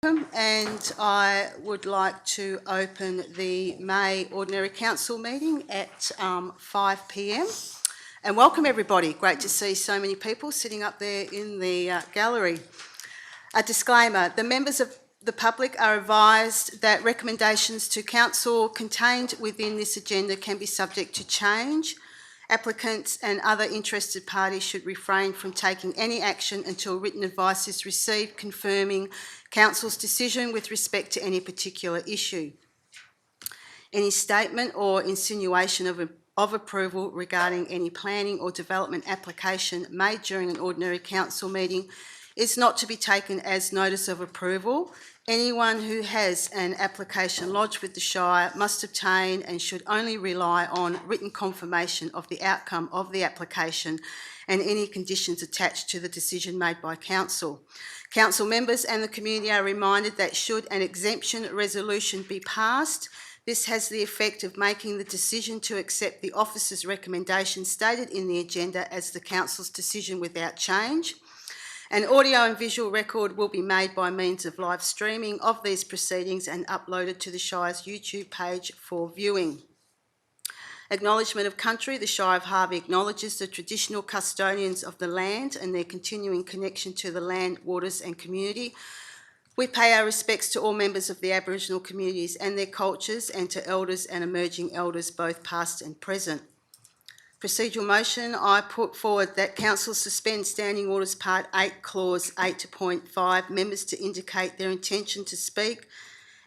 And I would like to open the May Ordinary Council meeting at 5 p.m. And welcome everybody. Great to see so many people sitting up there in the gallery. A disclaimer, the members of the public are advised that recommendations to Council contained within this agenda can be subject to change. Applicants and other interested parties should refrain from taking any action until written advice is received confirming Council's decision with respect to any particular issue. Any statement or insinuation of approval regarding any planning or development application made during an ordinary council meeting is not to be taken as notice of approval. Anyone who has an application lodged with the Shire must obtain and should only rely on written confirmation of the outcome of the application and any conditions attached to the decision made by Council. Council members and the community are reminded that should an exemption resolution be passed, this has the effect of making the decision to accept the officer's recommendation stated in the agenda as the Council's decision without change. An audio and visual record will be made by means of live streaming of these proceedings and uploaded to the Shire's YouTube page for viewing. Acknowledgement of country. The Shire of Harvey acknowledges the traditional custodians of the land and their continuing connection to the land, waters and community. We pay our respects to all members of the Aboriginal communities and their cultures and to elders and emerging elders, both past and present. Procedural motion, I put forward that Council suspend Standing Orders Part 8, Clause 8.5, members to indicate their intention to speak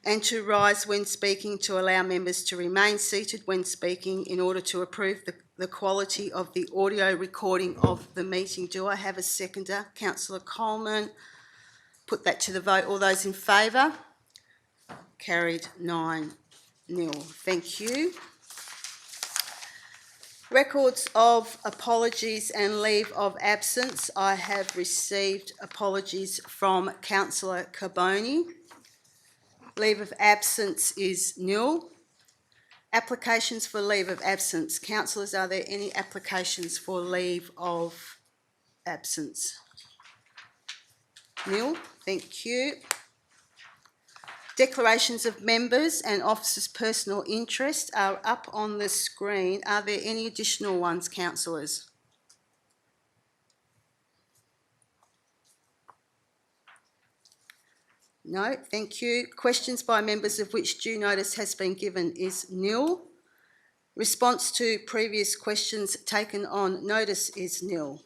and to rise when speaking to allow members to remain seated when speaking in order to approve the quality of the audio recording of the meeting. Do I have a seconder? Councillor Coleman. Put that to the vote. All those in favour? Carried 9-0. Thank you. Records of apologies and leave of absence. I have received apologies from Councillor Carboni. Leave of absence is nil. Applications for leave of absence. Councillors, are there any applications for leave of absence? Nil. Thank you. Declarations of members and officers' personal interest are up on the screen. Are there any additional ones, councillors? No, thank you. Questions by members of which due notice has been given is nil. Response to previous questions taken on notice is nil.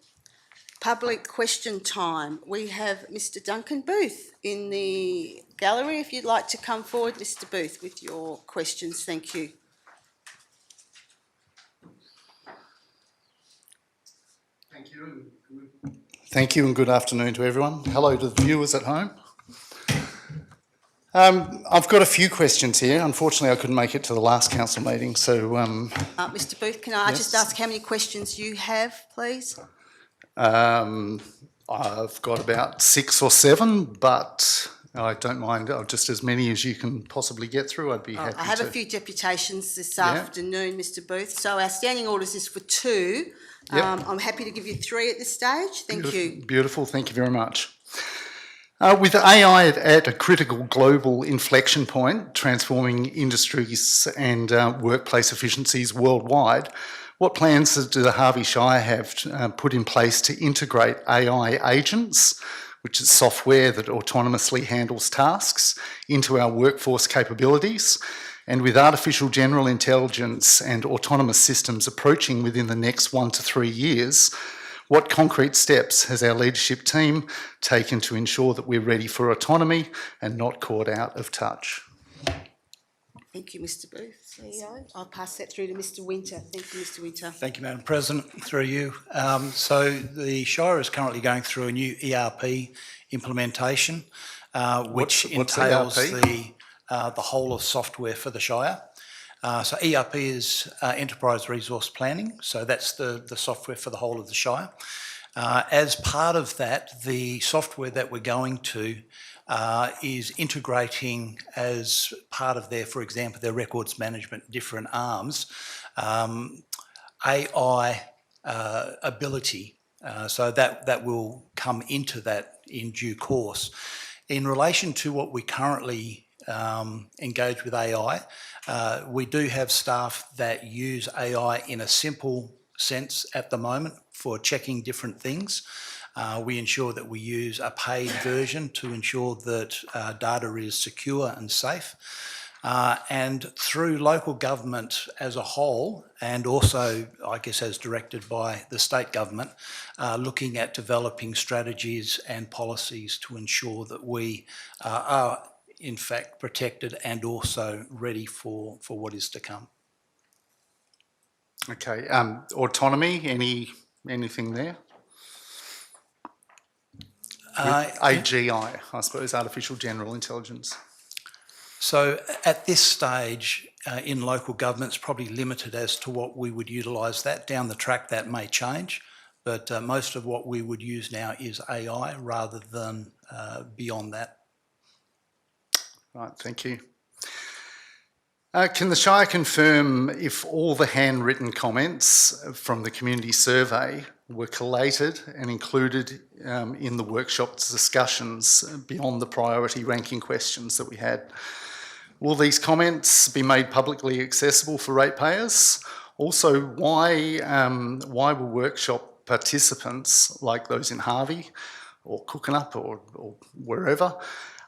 Public question time. We have Mr. Duncan Booth in the gallery. If you'd like to come forward, Mr. Booth, with your questions. Thank you. Thank you and good afternoon to everyone. Hello to the viewers at home. I've got a few questions here. Unfortunately, I couldn't make it to the last council meeting, so... Mr. Booth, can I just ask how many questions you have, please? I've got about 6 or 7, but I don't mind just as many as you can possibly get through. I'd be happy to. I have a few deputations this afternoon, Mr. Booth. So our standing orders is for 2. I'm happy to give you 3 at this stage. Thank you. Beautiful. Thank you very much. With AI at a critical global inflection point, transforming industries and workplace efficiencies worldwide, what plans do the Harvey Shire have put in place to integrate AI agents, which is software that autonomously handles tasks, into our workforce capabilities? And with artificial general intelligence and autonomous systems approaching within the next 1 to 3 years, what concrete steps has our leadership team taken to ensure that we're ready for autonomy and not caught out of touch? Thank you, Mr. Booth, CEO. I'll pass that through to Mr. Winter. Thank you, Mr. Winter. Thank you, Madam President, through you. So the Shire is currently going through a new ERP implementation, which entails the whole of software for the Shire. So ERP is Enterprise Resource Planning, so that's the software for the whole of the Shire. As part of that, the software that we're going to is integrating as part of their, for example, their records management, different arms, AI ability. So that will come into that in due course. In relation to what we currently engage with AI, we do have staff that use AI in a simple sense at the moment for checking different things. We ensure that we use a paid version to ensure that data is secure and safe. And through local government as a whole, and also, I guess, as directed by the state government, looking at developing strategies and policies to ensure that we are, in fact, protected and also ready for what is to come. Okay, autonomy, anything there? With AGI, I suppose, artificial general intelligence. So at this stage in local government, it's probably limited as to what we would utilise that. Down the track, that may change, but most of what we would use now is AI rather than beyond that. Right, thank you. Can the Shire confirm if all the handwritten comments from the community survey were collated and included in the workshop discussions beyond the priority ranking questions that we had? Will these comments be made publicly accessible for ratepayers? Also, why were workshop participants, like those in Harvey or Cookinup or wherever,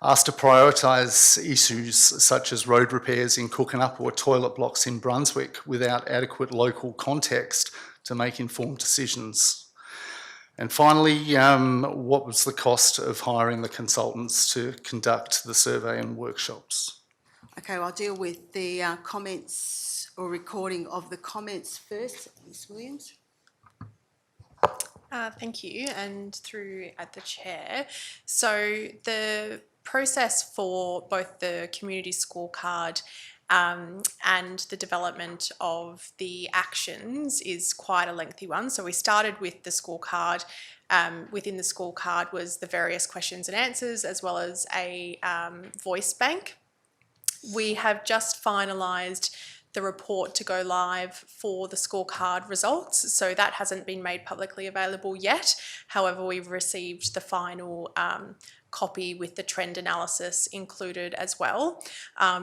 asked to prioritise issues such as road repairs in Cookinup or toilet blocks in Brunswick without adequate local context to make informed decisions? And finally, what was the cost of hiring the consultants to conduct the survey and workshops? Okay, well, I'll deal with the comments or recording of the comments first. Ms Williams. Thank you, and through at the chair. So the process for both the community scorecard and the development of the actions is quite a lengthy one. So we started with the scorecard. Within the scorecard was the various questions and answers, as well as a voice bank. We have just finalised the report to go live for the scorecard results, so that hasn't been made publicly available yet. However, we've received the final copy with the trend analysis included as well.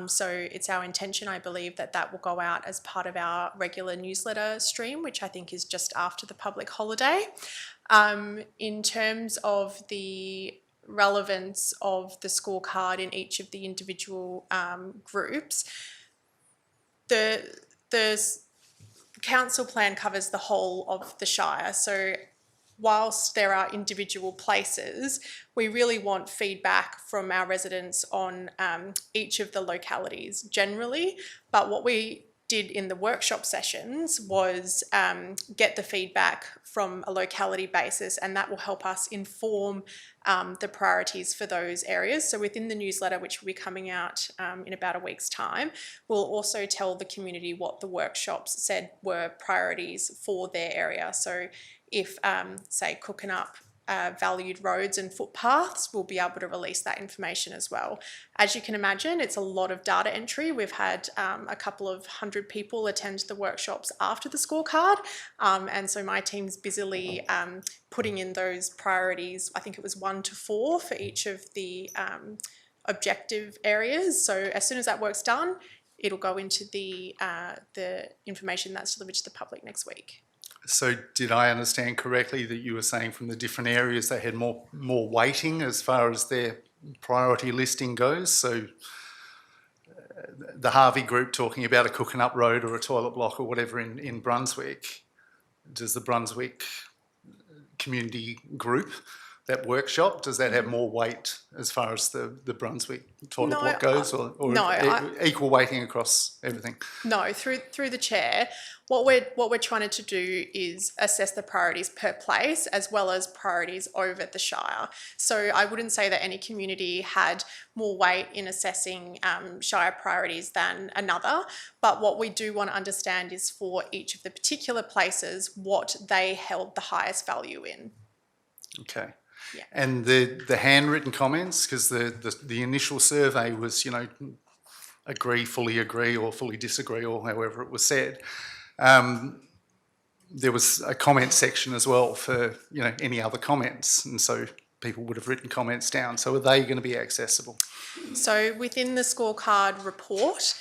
So it's our intention, I believe, that that will go out as part of our regular newsletter stream, which I think is just after the public holiday. In terms of the relevance of the scorecard in each of the individual groups, the council plan covers the whole of the Shire. So whilst there are individual places, we really want feedback from our residents on each of the localities generally. But what we did in the workshop sessions was get the feedback from a locality basis, and that will help us inform the priorities for those areas. So within the newsletter, which will be coming out in about a week's time, we'll also tell the community what the workshops said were priorities for their area. So if, say, Cookinup valued roads and footpaths, we'll be able to release that information as well. As you can imagine, it's a lot of data entry. We've had a couple of hundred people attend the workshops after the scorecard, and so my team's busily putting in those priorities. I think it was 1 to 4 for each of the objective areas. So as soon as that work's done, it'll go into the information that's delivered to the public next week. So did I understand correctly that you were saying from the different areas they had more weighting as far as their priority listing goes? So the Harvey group talking about a Cookinup road or a toilet block or whatever in Brunswick, does the Brunswick community group, that workshop, does that have more weight as far as the Brunswick toilet block goes, or no, equal weighting across everything? No, through the chair, what we're trying to do is assess the priorities per place as well as priorities over the Shire. So I wouldn't say that any community had more weight in assessing Shire priorities than another, but what we do want to understand is for each of the particular places what they held the highest value in. Okay. Yeah. And the handwritten comments, because the initial survey was, agree, fully agree, or fully disagree, or however it was said. There was a comment section as well for, any other comments. And so people would have written comments down. So are they going to be accessible? So within the scorecard report,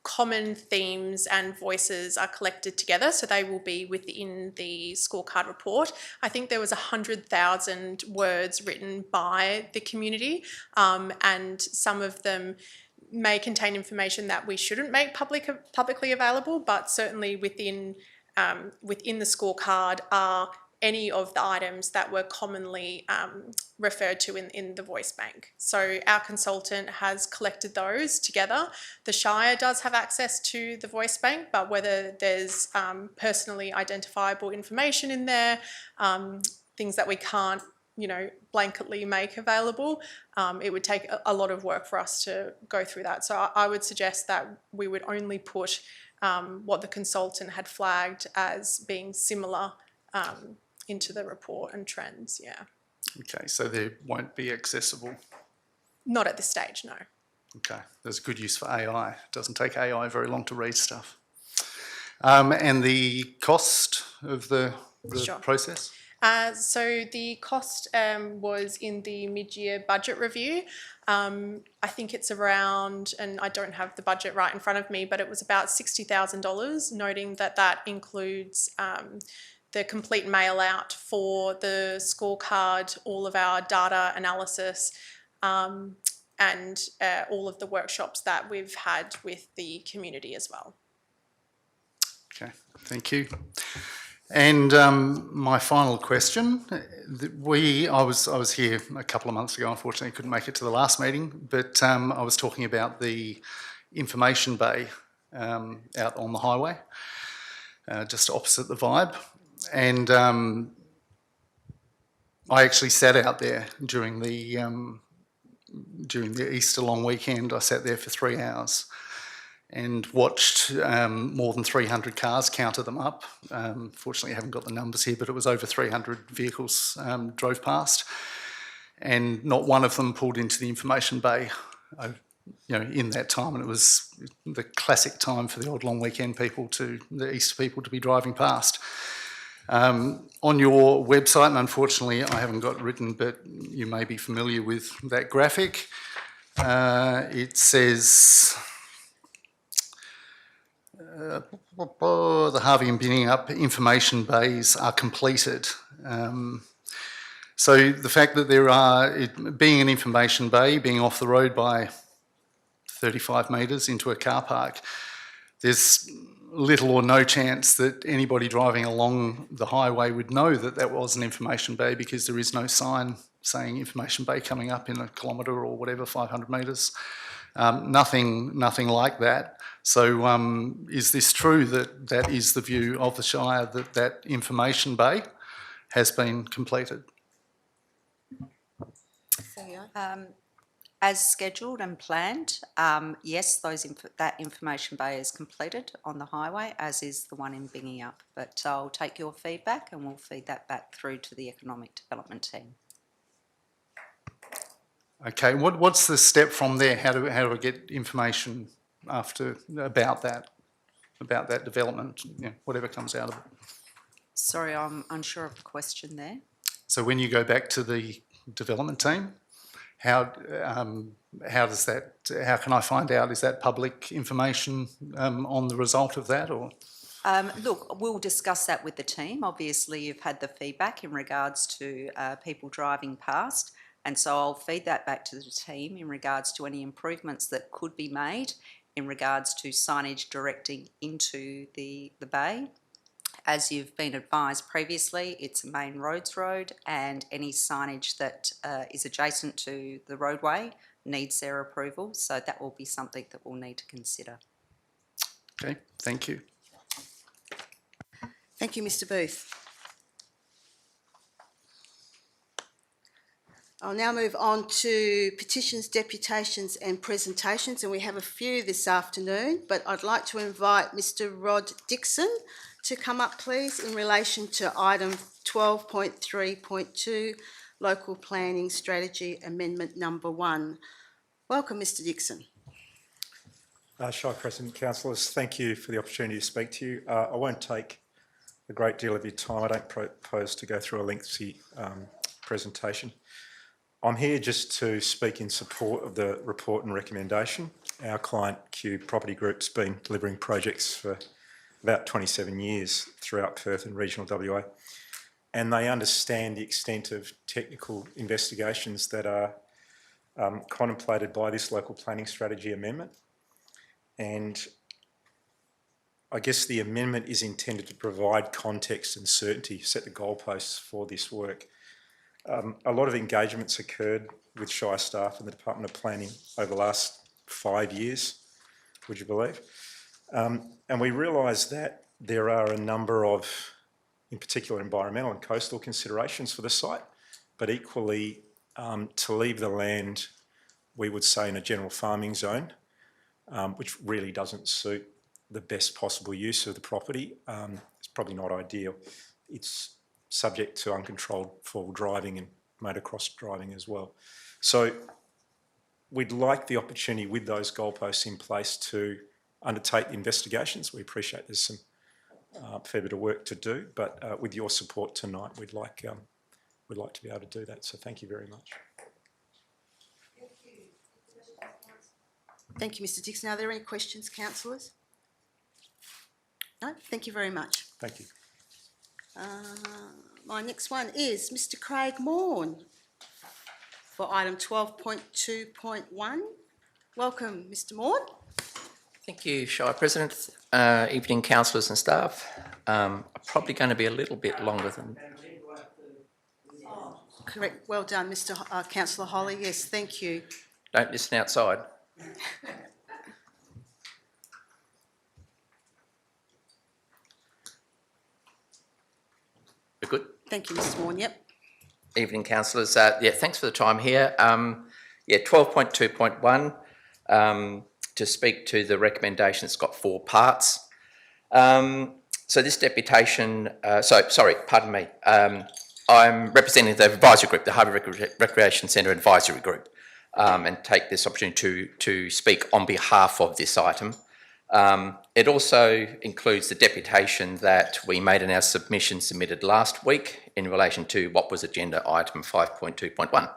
common themes and voices are collected together, so they will be within the scorecard report. I think there was 100,000 words written by the community, and some of them may contain information that we shouldn't make publicly available, but certainly within the scorecard are any of the items that were commonly referred to in the voice bank. So our consultant has collected those together. The Shire does have access to the voice bank, but whether there's personally identifiable information in there, things that we can't, blanketly make available, it would take a lot of work for us to go through that. So I would suggest that we would only put what the consultant had flagged as being similar into the report and trends, yeah. Okay, so they won't be accessible? Not at this stage, no. Okay, there's good use for AI. It doesn't take AI very long to read stuff. And the cost of the Sure. process? So the cost was in the mid-year budget review. I think it's around, and I don't have the budget right in front of me, but it was about $60,000, noting that includes the complete mail out for the scorecard, all of our data analysis, and all of the workshops that we've had with the community as well. Okay, thank you. And my final question, I was here a couple of months ago, unfortunately couldn't make it to the last meeting, but I was talking about the information bay out on the highway, just opposite the Vibe. And I actually sat out there during the Easter long weekend. I sat there for 3 hours and watched more than 300 cars, counted them up. Fortunately, I haven't got the numbers here, but it was over 300 vehicles drove past, and not one of them pulled into the information bay, in that time. And it was the classic time for the odd long weekend people, the Easter people, to be driving past. On your website, and unfortunately I haven't got it written, but you may be familiar with that graphic. It says the Harvey and Binning Up information bays are completed. So the fact that there are, being an information bay, being off the road by 35 metres into a car park, there's little or no chance that anybody driving along the highway would know that was an information bay, because there is no sign saying information bay coming up in a kilometre or whatever, 500 metres. Nothing like that. So is this true that is the view of the Shire, that information bay has been completed? As scheduled and planned, yes, that information bay is completed on the highway, as is the one in Bingy Up. But I'll take your feedback and we'll feed that back through to the economic development team. Okay, what's the step from there? How do I get information about that development? Whatever comes out of it. Sorry, I'm unsure of the question there. So when you go back to the development team, how does that? How can I find out? Is that public information on the result of that, or? Look, we'll discuss that with the team. Obviously, you've had the feedback in regards to people driving past, and so I'll feed that back to the team in regards to any improvements that could be made in regards to signage directing into the bay. As you've been advised previously, it's a main roads road, and any signage that is adjacent to the roadway needs their approval. So that will be something that we'll need to consider. Okay, thank you. Thank you, Mr. Booth. I'll now move on to petitions, deputations and presentations, and we have a few this afternoon, but I'd like to invite Mr. Rod Dixon to come up, please, in relation to item 12.3.2, Local Planning Strategy Amendment number 1. Welcome, Mr. Dixon. Shire President, councillors, thank you for the opportunity to speak to you. I won't take a great deal of your time. I don't propose to go through a lengthy presentation. I'm here just to speak in support of the report and recommendation. Our client, Q Property Group's been delivering projects for about 27 years throughout Perth and regional WA, and they understand the extent of technical investigations that are contemplated by this local planning strategy amendment. And I guess the amendment is intended to provide context and certainty, set the goalposts for this work. A lot of engagements occurred with Shire staff and the Department of Planning over the last 5 years, would you believe? And we realise that there are a number of, in particular, environmental and coastal considerations for the site, but equally to leave the land, we would say, in a general farming zone, which really doesn't suit the best possible use of the property. It's probably not ideal. It's subject to uncontrolled four-wheel driving and motocross driving as well. So we'd like the opportunity with those goalposts in place to undertake the investigations. We appreciate there's some fair bit of work to do, but with your support tonight, we'd like to be able to do that. So thank you very much. Thank you, Mr Dixon. Are there any questions, councillors? No? Thank you very much. Thank you. My next one is Mr Craig Morn for item 12.2.1. Welcome, Mr Morn. Thank you, Shire President. Evening, councillors and staff. Probably going to be a little bit longer than... Correct. Well done, Mr Councillor Holly. Yes, thank you. Don't listen outside. We're good? Thank you, Mr Morn. Yep. Evening, councillors. Yeah, thanks for the time here. 12.2.1, to speak to the recommendation. It's got 4 parts. So this deputation, pardon me. I'm representing the advisory group, the Harvey Recreation Centre Advisory Group, and take this opportunity to speak on behalf of this item. It also includes the deputation that we made in our submission submitted last week in relation to what was agenda item 5.2.1.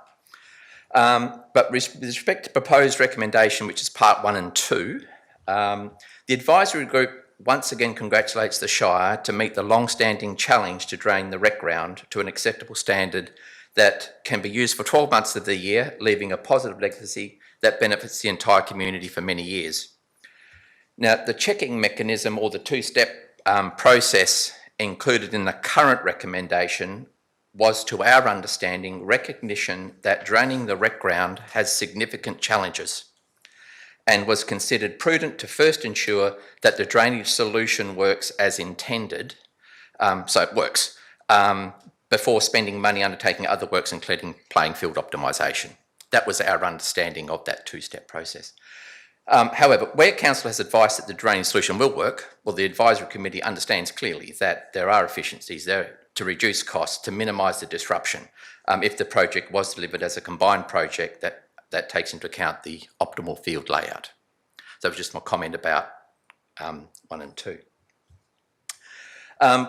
But with respect to proposed recommendation, which is part 1 and 2, the advisory group once again congratulates the Shire to meet the long-standing challenge to drain the rec ground to an acceptable standard that can be used for 12 months of the year, leaving a positive legacy that benefits the entire community for many years. Now, the checking mechanism or the 2-step process included in the current recommendation was, to our understanding, recognition that draining the rec ground has significant challenges and was considered prudent to first ensure that the drainage solution works as intended, before spending money undertaking other works, including playing field optimisation. That was our understanding of that 2-step process. However, where council has advised that the drainage solution will work, well, the advisory committee understands clearly that there are efficiencies there to reduce costs, to minimise the disruption, if the project was delivered as a combined project that takes into account the optimal field layout. So that was just my comment about 1 and 2.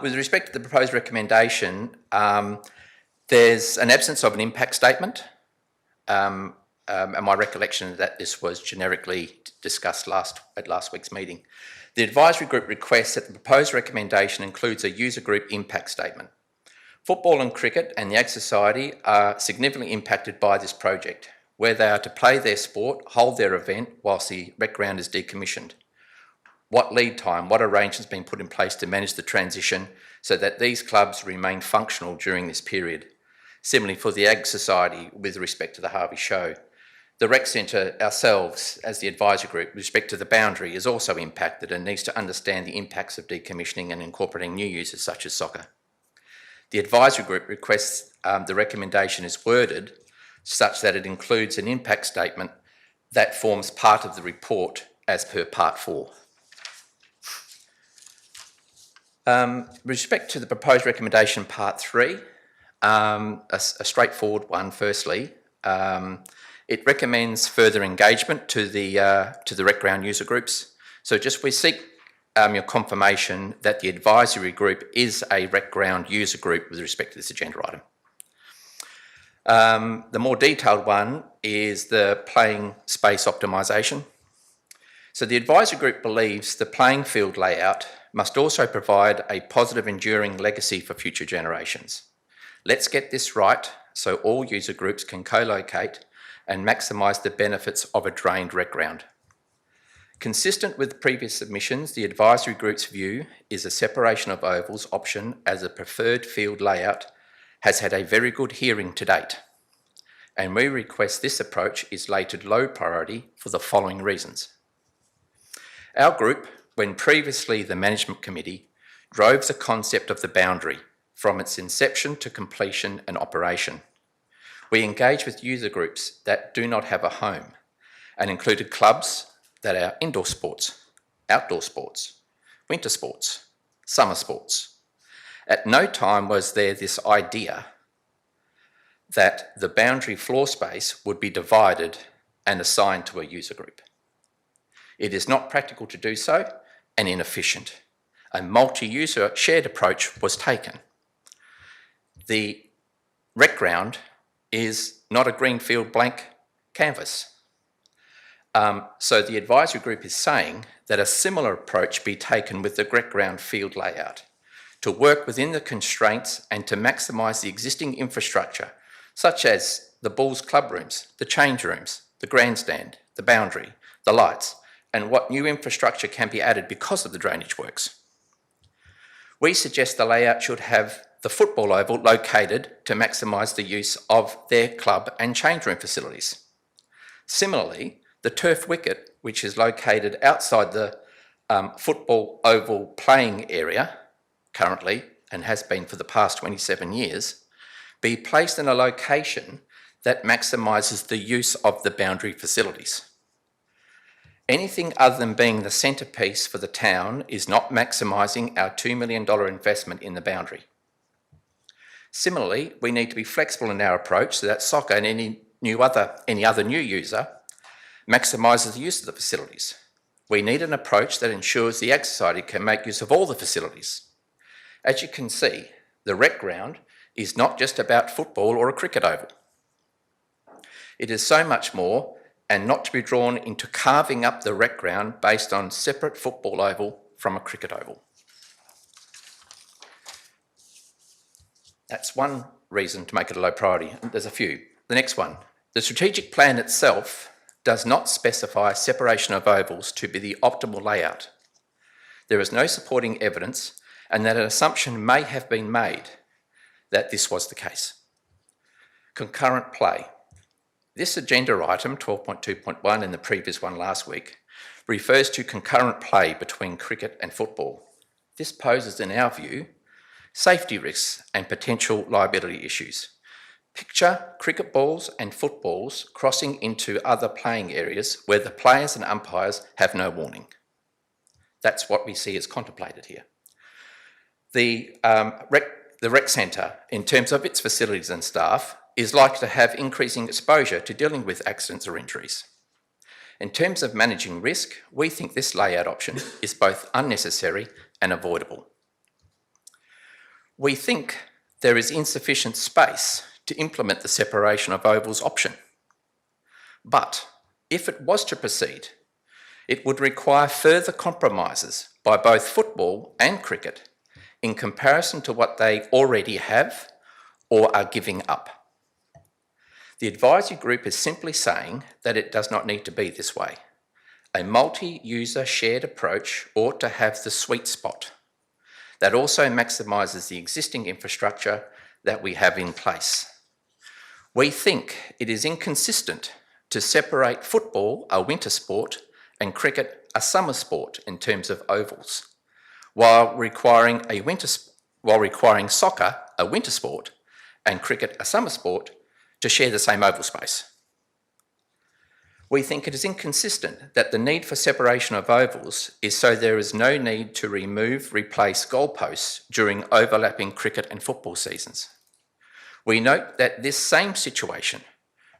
With respect to the proposed recommendation, there's an absence of an impact statement, and my recollection that this was generically discussed at last week's meeting. The advisory group requests that the proposed recommendation includes a user group impact statement. Football and cricket and the Ag Society are significantly impacted by this project, where they are to play their sport, hold their event whilst the rec ground is decommissioned. What lead time, what arrangements been put in place to manage the transition so that these clubs remain functional during this period? Similarly for the Ag Society with respect to the Harvey show. The Rec Centre ourselves, as the advisory group, with respect to the boundary, is also impacted and needs to understand the impacts of decommissioning and incorporating new uses such as soccer. The advisory group requests the recommendation is worded such that it includes an impact statement that forms part of the report as per part 4. With respect to the proposed recommendation part 3, a straightforward one firstly. It recommends further engagement to the rec ground user groups. So we seek your confirmation that the advisory group is a rec ground user group with respect to this agenda item. The more detailed one is the playing space optimisation. So the advisory group believes the playing field layout must also provide a positive enduring legacy for future generations. Let's get this right so all user groups can co-locate and maximise the benefits of a drained rec ground. Consistent with previous submissions, the advisory group's view is a separation of ovals option as a preferred field layout has had a very good hearing to date, and we request this approach is rated low priority for the following reasons. Our group, when previously the management committee, drove the concept of the boundary from its inception to completion and operation. We engage with user groups that do not have a home and included clubs that are indoor sports, outdoor sports, winter sports, summer sports. At no time was there this idea that the boundary floor space would be divided and assigned to a user group. It is not practical to do so and inefficient. A multi-user shared approach was taken. The rec ground is not a greenfield blank canvas. So the advisory group is saying that a similar approach be taken with the rec ground field layout to work within the constraints and to maximise the existing infrastructure, such as the Bulls club rooms, the change rooms, the grandstand, the boundary, the lights, and what new infrastructure can be added because of the drainage works. We suggest the layout should have the football oval located to maximise the use of their club and change room facilities. Similarly, the turf wicket, which is located outside the football oval playing area currently and has been for the past 27 years, be placed in a location that maximises the use of the boundary facilities. Anything other than being the centrepiece for the town is not maximising our $2 million investment in the boundary. Similarly, we need to be flexible in our approach so that soccer and any other new user maximises the use of the facilities. We need an approach that ensures the Ag Society can make use of all the facilities. As you can see, the rec ground is not just about football or a cricket oval. It is so much more, and not to be drawn into carving up the rec ground based on separate football oval from a cricket oval. That's one reason to make it a low priority. There's a few. The next one, the strategic plan itself does not specify separation of ovals to be the optimal layout. There is no supporting evidence, and that an assumption may have been made that this was the case. Concurrent play. This agenda item, 12.2.1 and the previous one last week, refers to concurrent play between cricket and football. This poses, in our view, safety risks and potential liability issues. Picture cricket balls and footballs crossing into other playing areas where the players and umpires have no warning. That's what we see as contemplated here. The rec centre, in terms of its facilities and staff, is likely to have increasing exposure to dealing with accidents or injuries. In terms of managing risk, we think this layout option is both unnecessary and avoidable. We think there is insufficient space to implement the separation of ovals option. But if it was to proceed, it would require further compromises by both football and cricket in comparison to what they already have or are giving up. The advisory group is simply saying that it does not need to be this way. A multi-user shared approach ought to have the sweet spot that also maximises the existing infrastructure that we have in place. We think it is inconsistent to separate football, a winter sport, and cricket, a summer sport in terms of ovals, while requiring soccer, a winter sport, and cricket, a summer sport, to share the same oval space. We think it is inconsistent that the need for separation of ovals is so there is no need to replace goalposts during overlapping cricket and football seasons. We note that this same situation,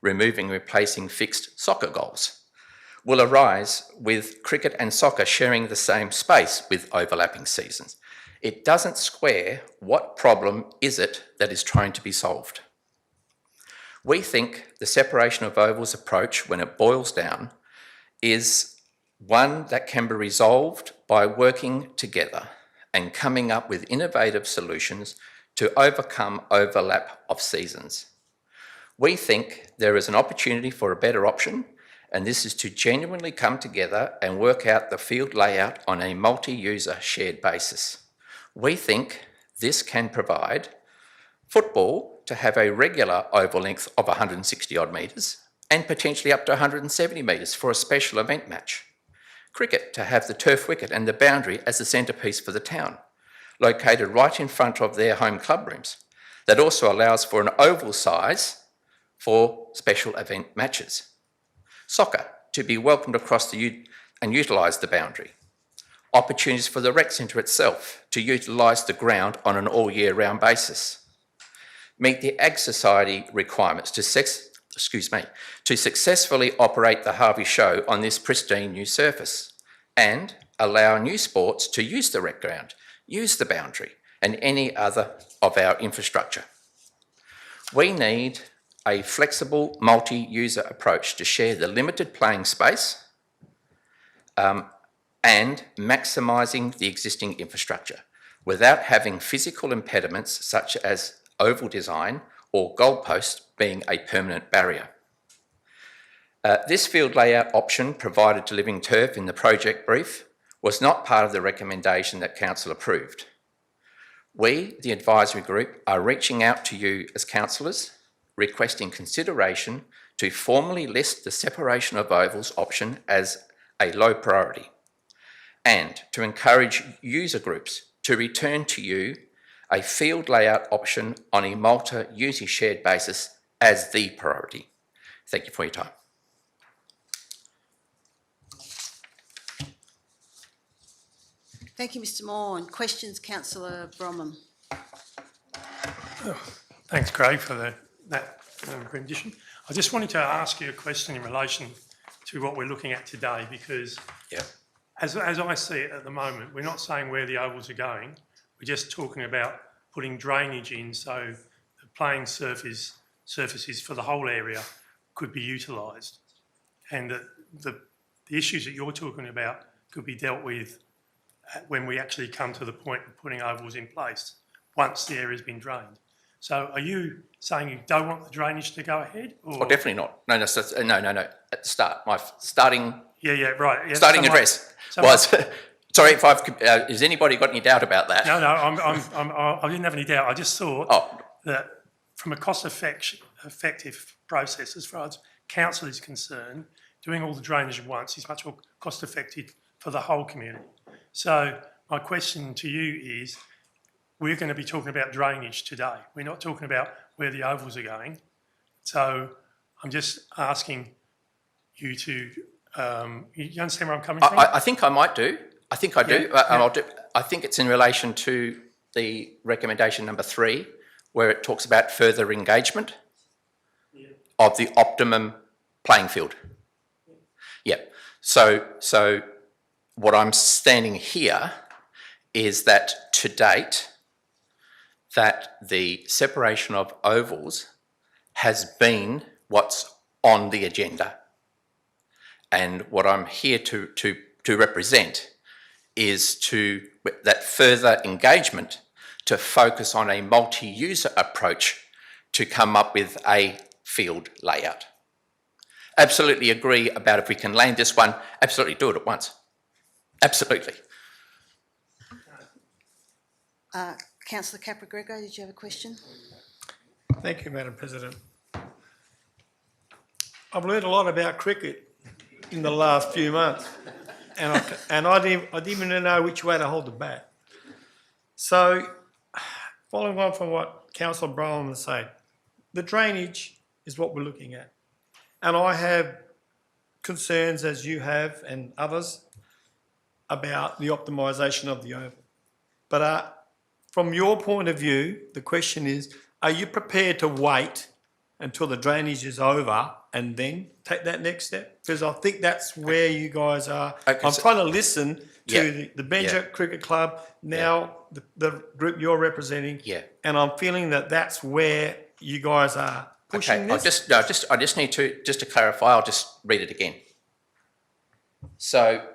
replacing fixed soccer goals, will arise with cricket and soccer sharing the same space with overlapping seasons. It doesn't square what problem is it that is trying to be solved. We think the separation of ovals approach, when it boils down, is one that can be resolved by working together and coming up with innovative solutions to overcome overlap of seasons. We think there is an opportunity for a better option, and this is to genuinely come together and work out the field layout on a multi-user shared basis. We think this can provide football to have a regular oval length of 160 odd metres and potentially up to 170 metres for a special event match. Cricket to have the turf wicket and the boundary as the centrepiece for the town, located right in front of their home club rooms. That also allows for an oval size for special event matches. Soccer to be welcomed across and utilise the boundary. Opportunities for the rec centre itself to utilise the ground on an all year round basis. Meet the Ag Society requirements to successfully operate the Harvey show on this pristine new surface, and allow new sports to use the rec ground, use the boundary and any other of our infrastructure. We need a flexible multi-user approach to share the limited playing space and maximising the existing infrastructure without having physical impediments such as oval design or goalposts being a permanent barrier. This field layout option provided to Living Turf in the project brief was not part of the recommendation that Council approved. We, the advisory group, are reaching out to you as councillors, requesting consideration to formally list the separation of ovals option as a low priority, and to encourage user groups to return to you a field layout option on a multi-user shared basis as the priority. Thank you for your time. Thank you, Mr Moore. Questions, Councillor Bromham? Thanks, Craig, for that rendition. I just wanted to ask you a question in relation to what we're looking at today, because as I see it at the moment, we're not saying where the ovals are going. We're just talking about putting drainage in so the playing surfaces for the whole area could be utilised, and that the issues that you're talking about could be dealt with when we actually come to the point of putting ovals in place once the area's been drained. So are you saying you don't want the drainage to go ahead? Or? Oh, definitely not. No. At the start, my starting address was. Sorry, if has anybody got any doubt about that? No, I didn't have any doubt. I just thought that from a cost-effective process, as far as council is concerned, doing all the drainage at once is much more cost-effective for the whole community. So my question to you is, we're going to be talking about drainage today. We're not talking about where the ovals are going. So I'm just asking you to, you understand where I'm coming from? I think I might do. I think I do. And I'll do. I think it's in relation to the recommendation number 3, where it talks about further engagement of the optimum playing field. Yeah. So what I'm standing here is that to date, that the separation of ovals has been what's on the agenda. And what I'm here to represent is that further engagement to focus on a multi-user approach to come up with a field layout. Absolutely agree about if we can land this one, absolutely do it at once. Absolutely. Councillor Capra-Greco, did you have a question? Thank you, Madam President. I've learned a lot about cricket in the last few months, and I didn't even know which way to hold the bat. So, following on from what Councillor Bromham was saying, the drainage is what we're looking at. And I have concerns, as you have and others, about the optimisation of the oval. But from your point of view, the question is, are you prepared to wait until the drainage is over and then take that next step? Because I think that's where you guys are. Okay, I'm trying to listen to the Benja Cricket Club, now the group you're representing, and I'm feeling that that's where you guys are pushing Okay, this? I just need to clarify, I'll just read it again. So,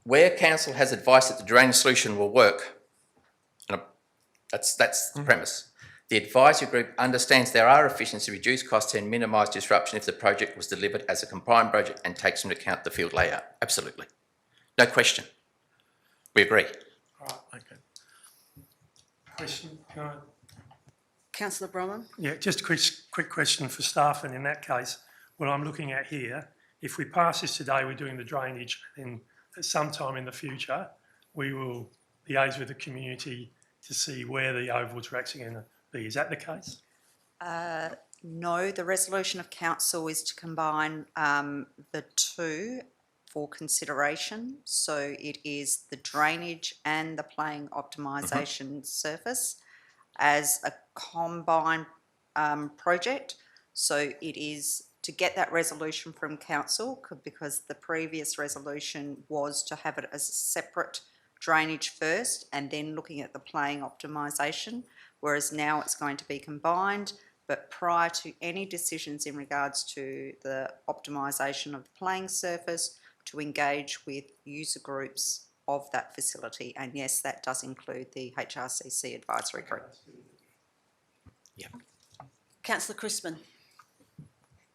where council has advice that the drainage solution will work, and that's the premise. The advisory group understands there are efficiencies to reduce costs and minimise disruption if the project was delivered as a compliant project and takes into account the field layout. Absolutely. No question. We agree. All right, okay. Question, can I? Councillor Bromham? Yeah, just a quick question for staff, and in that case, what I'm looking at here, if we pass this today, we're doing the drainage, and sometime in the future, we will liaise with the community to see where the ovals are actually going to be. Is that the case? No, the resolution of council is to combine the two for consideration. So it is the drainage and the playing optimisation surface as a combined project. So it is to get that resolution from council, because the previous resolution was to have it as a separate drainage first and then looking at the playing optimisation, whereas now it's going to be combined. But prior to any decisions in regards to the optimisation of the playing surface, to engage with user groups of that facility. And yes, that does include the HRCC advisory group. Yeah. Councillor Crispin?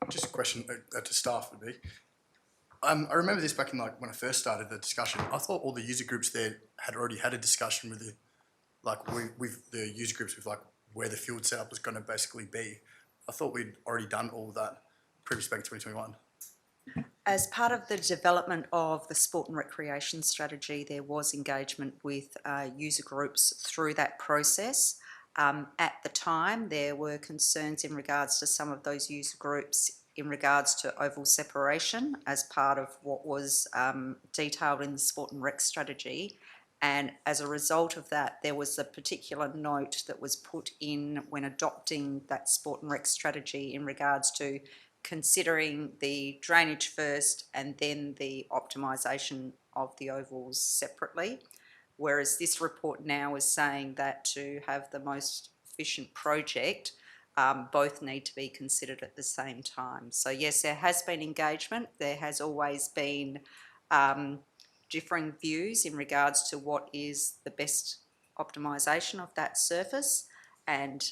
Just a question to staff would be. I remember this back in when I first started the discussion. I thought all the user groups there had already had a discussion with the user groups with where the field setup was going to basically be. I thought we'd already done all that previous back in 2021. As part of the development of the sport and recreation strategy, there was engagement with user groups through that process. At the time, there were concerns in regards to some of those user groups in regards to oval separation as part of what was detailed in the sport and rec strategy. And as a result of that, there was a particular note that was put in when adopting that sport and rec strategy in regards to considering the drainage first and then the optimisation of the ovals separately. Whereas this report now is saying that to have the most efficient project, both need to be considered at the same time. So yes, there has been engagement. There has always been differing views in regards to what is the best optimisation of that surface. And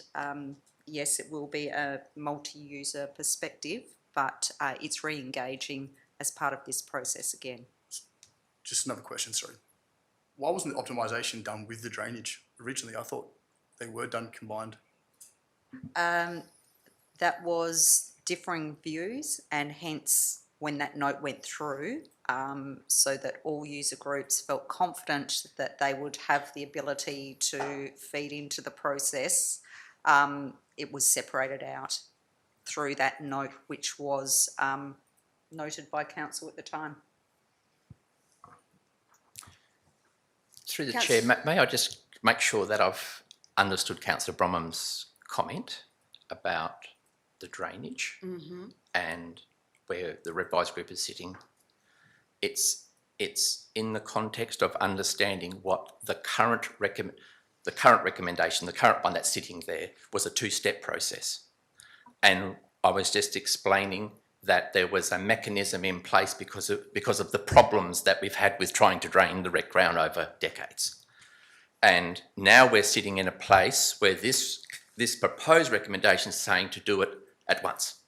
yes, it will be a multi-user perspective, but it's re-engaging as part of this process again. Just another question, sorry. Why wasn't the optimisation done with the drainage originally? I thought they were done combined. That was differing views, and hence when that note went through, so that all user groups felt confident that they would have the ability to feed into the process, it was separated out through that note, which was noted by council at the time. Through the chair, may I just make sure that I've understood Councillor Bromham's comment about the drainage and where the revised group is sitting? It's in the context of understanding what the current recommendation, the current one that's sitting there, was a two-step process. And I was just explaining that there was a mechanism in place because of the problems that we've had with trying to drain the rec ground over decades. And now we're sitting in a place where this proposed recommendation is saying to do it at once.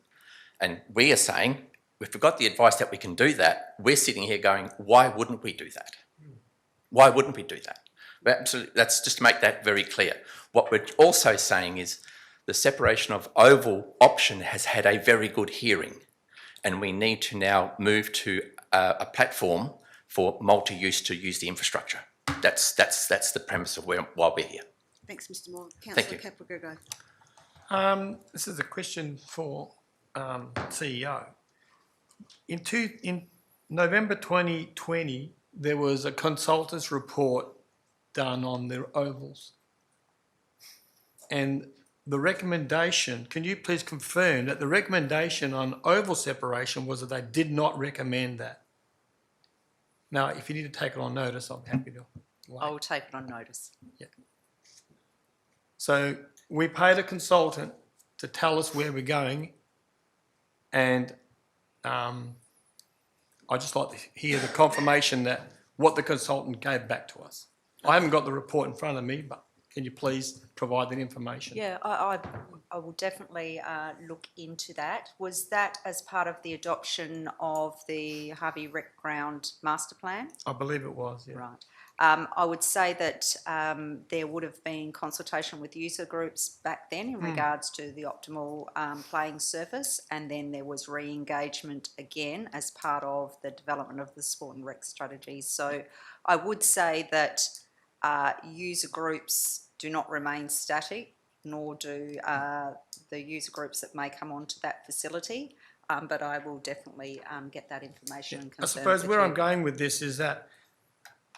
And we are saying, if we've got the advice that we can do that, we're sitting here going, why wouldn't we do that? Why wouldn't we do that? But absolutely, that's just to make that very clear. What we're also saying is the separation of oval option has had a very good hearing, and we need to now move to a platform for multi-use to use the infrastructure. That's the premise of why we're here. Thanks, Mr Moore. Thank Councillor you. Caprigo. This is a question for CEO. In November 2020, there was a consultant's report done on the ovals. And the recommendation, can you please confirm that the recommendation on oval separation was that they did not recommend that? Now, if you need to take it on notice, I'm happy to wait. I will take it on notice. Yeah. So we paid a consultant to tell us where we're going, and I'd just like to hear the confirmation that what the consultant gave back to us. I haven't got the report in front of me, but can you please provide that information? Yeah, I will definitely look into that. Was that as part of the adoption of the Harvey Rec Ground Master Plan? I believe it was, yeah. Right. I would say that there would have been consultation with user groups back then in regards to the optimal playing surface, and then there was re-engagement again as part of the development of the sport and rec strategy. So I would say that user groups do not remain static, nor do the user groups that may come onto that facility, but I will definitely get that information and confirm. I suppose with where you. I'm going with this is that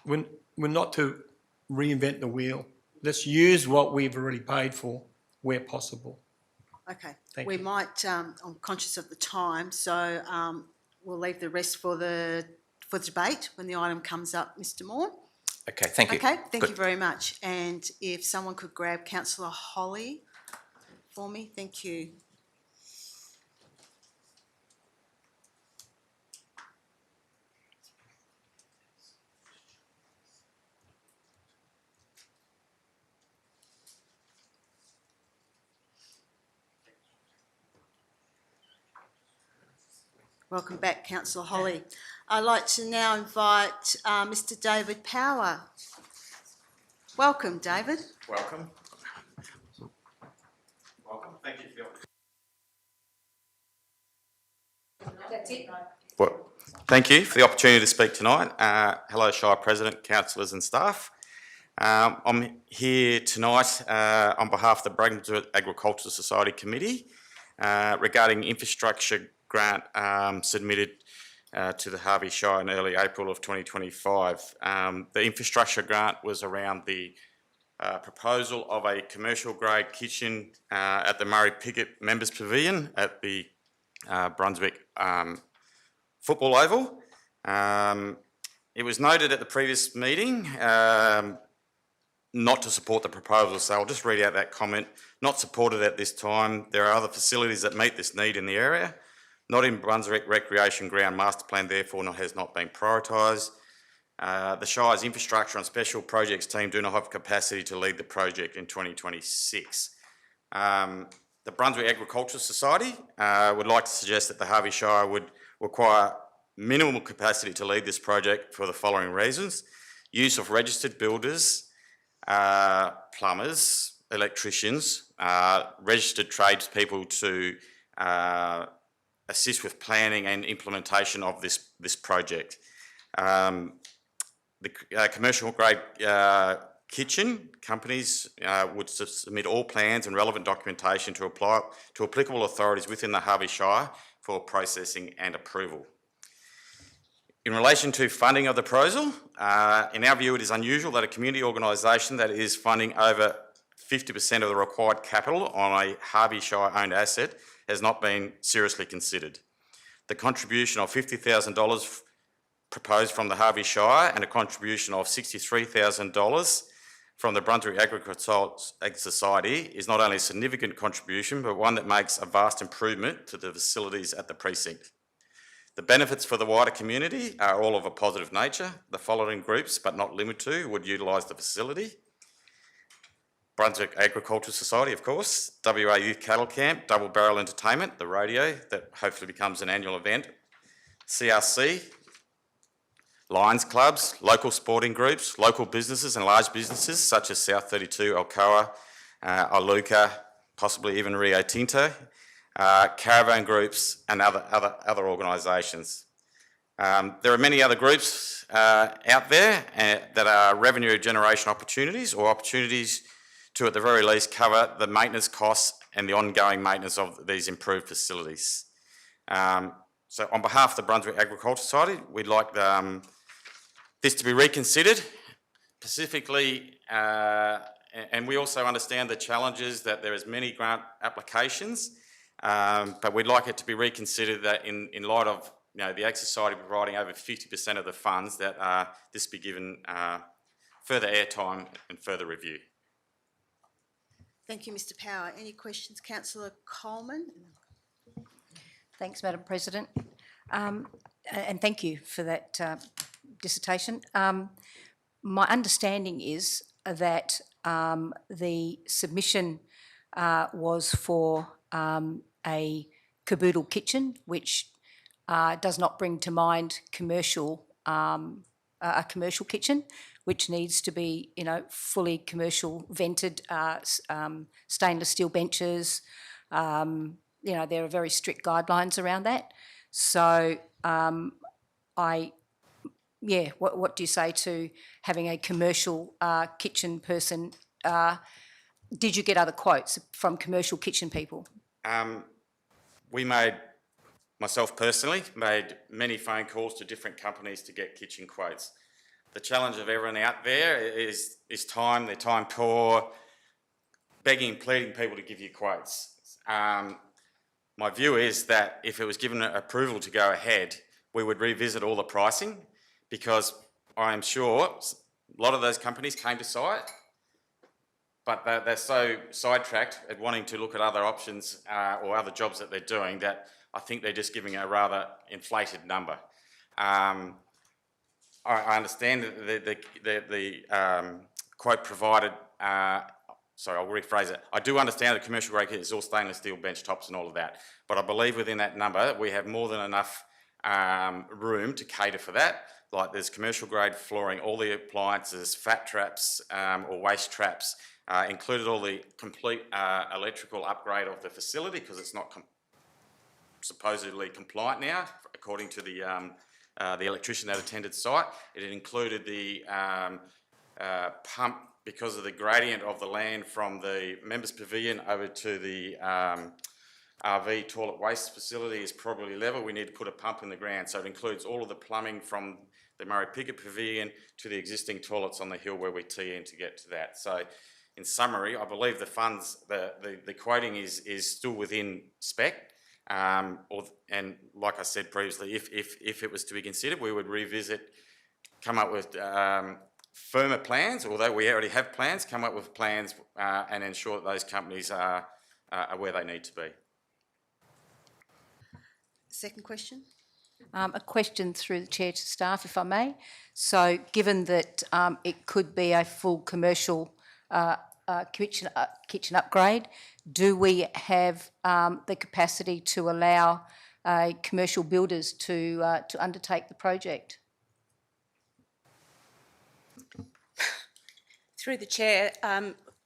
we're not to reinvent the wheel. Let's use what we've already paid for where possible. Okay, Thank we you. might, I'm conscious of the time, so we'll leave the rest for the debate when the item comes up, Mr Moore. Okay, thank you. Okay, thank Good. you very much. And if someone could grab Councillor Holly for me, thank you. Welcome back, Councillor Holly. I'd like to now invite Mr David Power. Welcome, David. Welcome. Welcome. Thank you for the... That's it. Well, thank you for the opportunity to speak tonight. Hello, Shire President, councillors and staff. I'm here tonight on behalf of the Brunswick Agricultural Society Committee regarding infrastructure grant submitted to the Harvey Shire in early April of 2025. The infrastructure grant was around the proposal of a commercial grade kitchen at the Murray Pickett Members Pavilion at the Brunswick Football Oval. It was noted at the previous meeting not to support the proposal, so I'll just read out that comment. Not supported at this time. There are other facilities that meet this need in the area. Not in Brunswick Recreation Ground Master Plan, therefore has not been prioritised. The Shire's infrastructure and special projects team do not have capacity to lead the project in 2026. The Brunswick Agricultural Society would like to suggest that the Harvey Shire would require minimal capacity to lead this project for the following reasons. Use of registered builders, plumbers, electricians, registered tradespeople to assist with planning and implementation of this project. The commercial grade kitchen companies would submit all plans and relevant documentation to apply to applicable authorities within the Harvey Shire for processing and approval. In relation to funding of the proposal, in our view it is unusual that a community organisation that is funding over 50% of the required capital on a Harvey Shire owned asset has not been seriously considered. The contribution of $50,000 proposed from the Harvey Shire and a contribution of $63,000 from the Brunswick Agricultural Society is not only a significant contribution, but one that makes a vast improvement to the facilities at the precinct. The benefits for the wider community are all of a positive nature. The following groups, but not limited to, would utilise the facility. Brunswick Agricultural Society, of course, WA Youth Cattle Camp, Double Barrel Entertainment, the rodeo that hopefully becomes an annual event, CRC, Lions clubs, local sporting groups, local businesses and large businesses such as South 32, Alcoa, Iluka, possibly even Rio Tinto, caravan groups and other organisations. There are many other groups out there that are revenue generation opportunities or opportunities to at the very least cover the maintenance costs and the ongoing maintenance of these improved facilities. So on behalf of the Brunswick Agricultural Society, we'd like this to be reconsidered, specifically, and we also understand the challenges that there is many grant applications, but we'd like it to be reconsidered that in light of the Ag Society providing over 50% of the funds, that this be given further airtime and further review. Thank you, Mr Power. Any questions, councillor Coleman? Thanks, Madam President. And thank you for that dissertation. My understanding is that the submission was for a caboodle kitchen, which does not bring to mind a commercial kitchen, which needs to be, fully commercial, vented, stainless steel benches. There are very strict guidelines around that. So what do you say to having a commercial kitchen person? Did you get other quotes from commercial kitchen people? Myself personally, made many phone calls to different companies to get kitchen quotes. The challenge of everyone out there is time, they're time poor, begging and pleading people to give you quotes. My view is that if it was given approval to go ahead, we would revisit all the pricing, because I am sure a lot of those companies came to site, but they're so sidetracked at wanting to look at other options or other jobs that they're doing that I think they're just giving a rather inflated number. I understand that the quote provided, sorry, I'll rephrase it. I do understand that commercial grade is all stainless steel bench tops and all of that, but I believe within that number we have more than enough room to cater for that. Like there's commercial grade flooring, all the appliances, fat traps or waste traps, included all the complete electrical upgrade of the facility, because it's not supposedly compliant now, according to the electrician that attended site. It included the pump, because of the gradient of the land from the members pavilion over to the RV toilet waste facility is probably level. We need to put a pump in the ground, so it includes all of the plumbing from the Murray Piggott Pavilion to the existing toilets on the hill where we tee in to get to that. So in summary, I believe the funds, the quoting is still within spec. And like I said previously, if it was to be considered, we would revisit, come up with firmer plans, although we already have plans, come up with plans and ensure that those companies are where they need to be. Second question. A question through the chair to staff, if I may. So given that it could be a full commercial kitchen upgrade, do we have the capacity to allow commercial builders to undertake the project? Through the chair,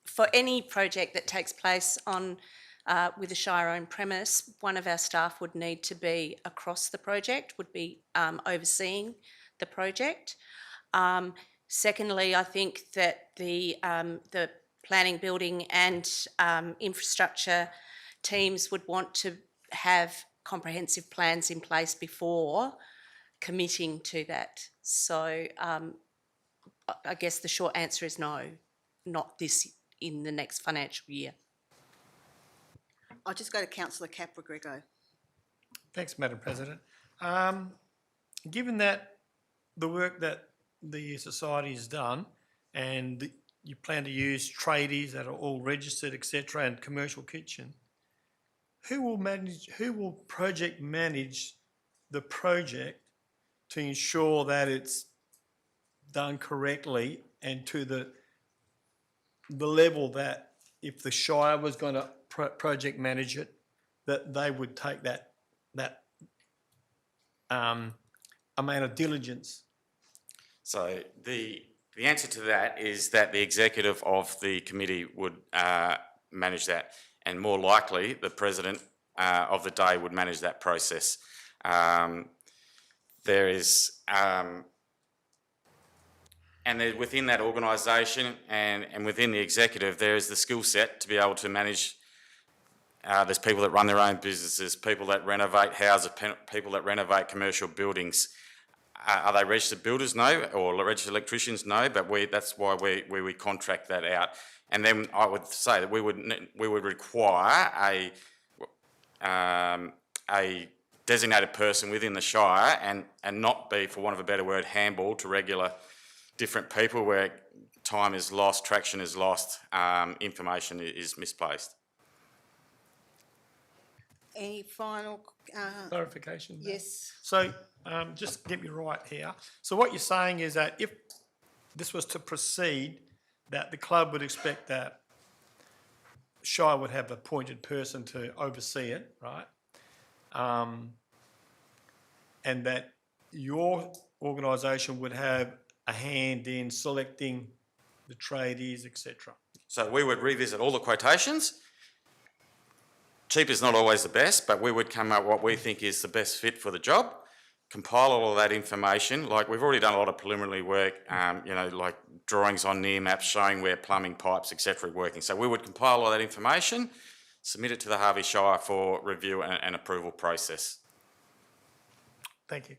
for any project that takes place on with a Shire-owned premise, one of our staff would need to be across the project, would be overseeing the project. Secondly, I think that the planning, building and infrastructure teams would want to have comprehensive plans in place before committing to that. So I guess the short answer is no, not this in the next financial year. I'll just go to Councillor Capra-Grego. Thanks, Madam President. Given that the work that the society has done and you plan to use tradies that are all registered, etc., and commercial kitchen, who will project manage the project to ensure that it's done correctly and to the level that if the Shire was going to project manage it, that they would take that amount of diligence? So the answer to that is that the executive of the committee would manage that, and more likely the president of the day would manage that process. There is and within that organisation and within the executive, there is the skill set to be able to manage. There's people that run their own businesses, people that renovate houses, people that renovate commercial buildings. Are they registered builders? No. Or registered electricians? No. But that's why we contract that out. And then I would say that we would require a designated person within the Shire and not be, for want of a better word, handball to regular different people, where time is lost, traction is lost, information is misplaced. Any final, Clarification? yes, So, just get me right here. So what you're saying is that if this was to proceed, that the club would expect that Shire would have an appointed person to oversee it, right? And that your organisation would have a hand in selecting the tradies, etc. So we would revisit all the quotations. Cheap is not always the best, but we would come up what we think is the best fit for the job, compile all of that information. Like we've already done a lot of preliminary work, like drawings on near maps showing where plumbing, pipes, etc. are working. So we would compile all that information, submit it to the Harvey Shire for review and approval process. Thank you.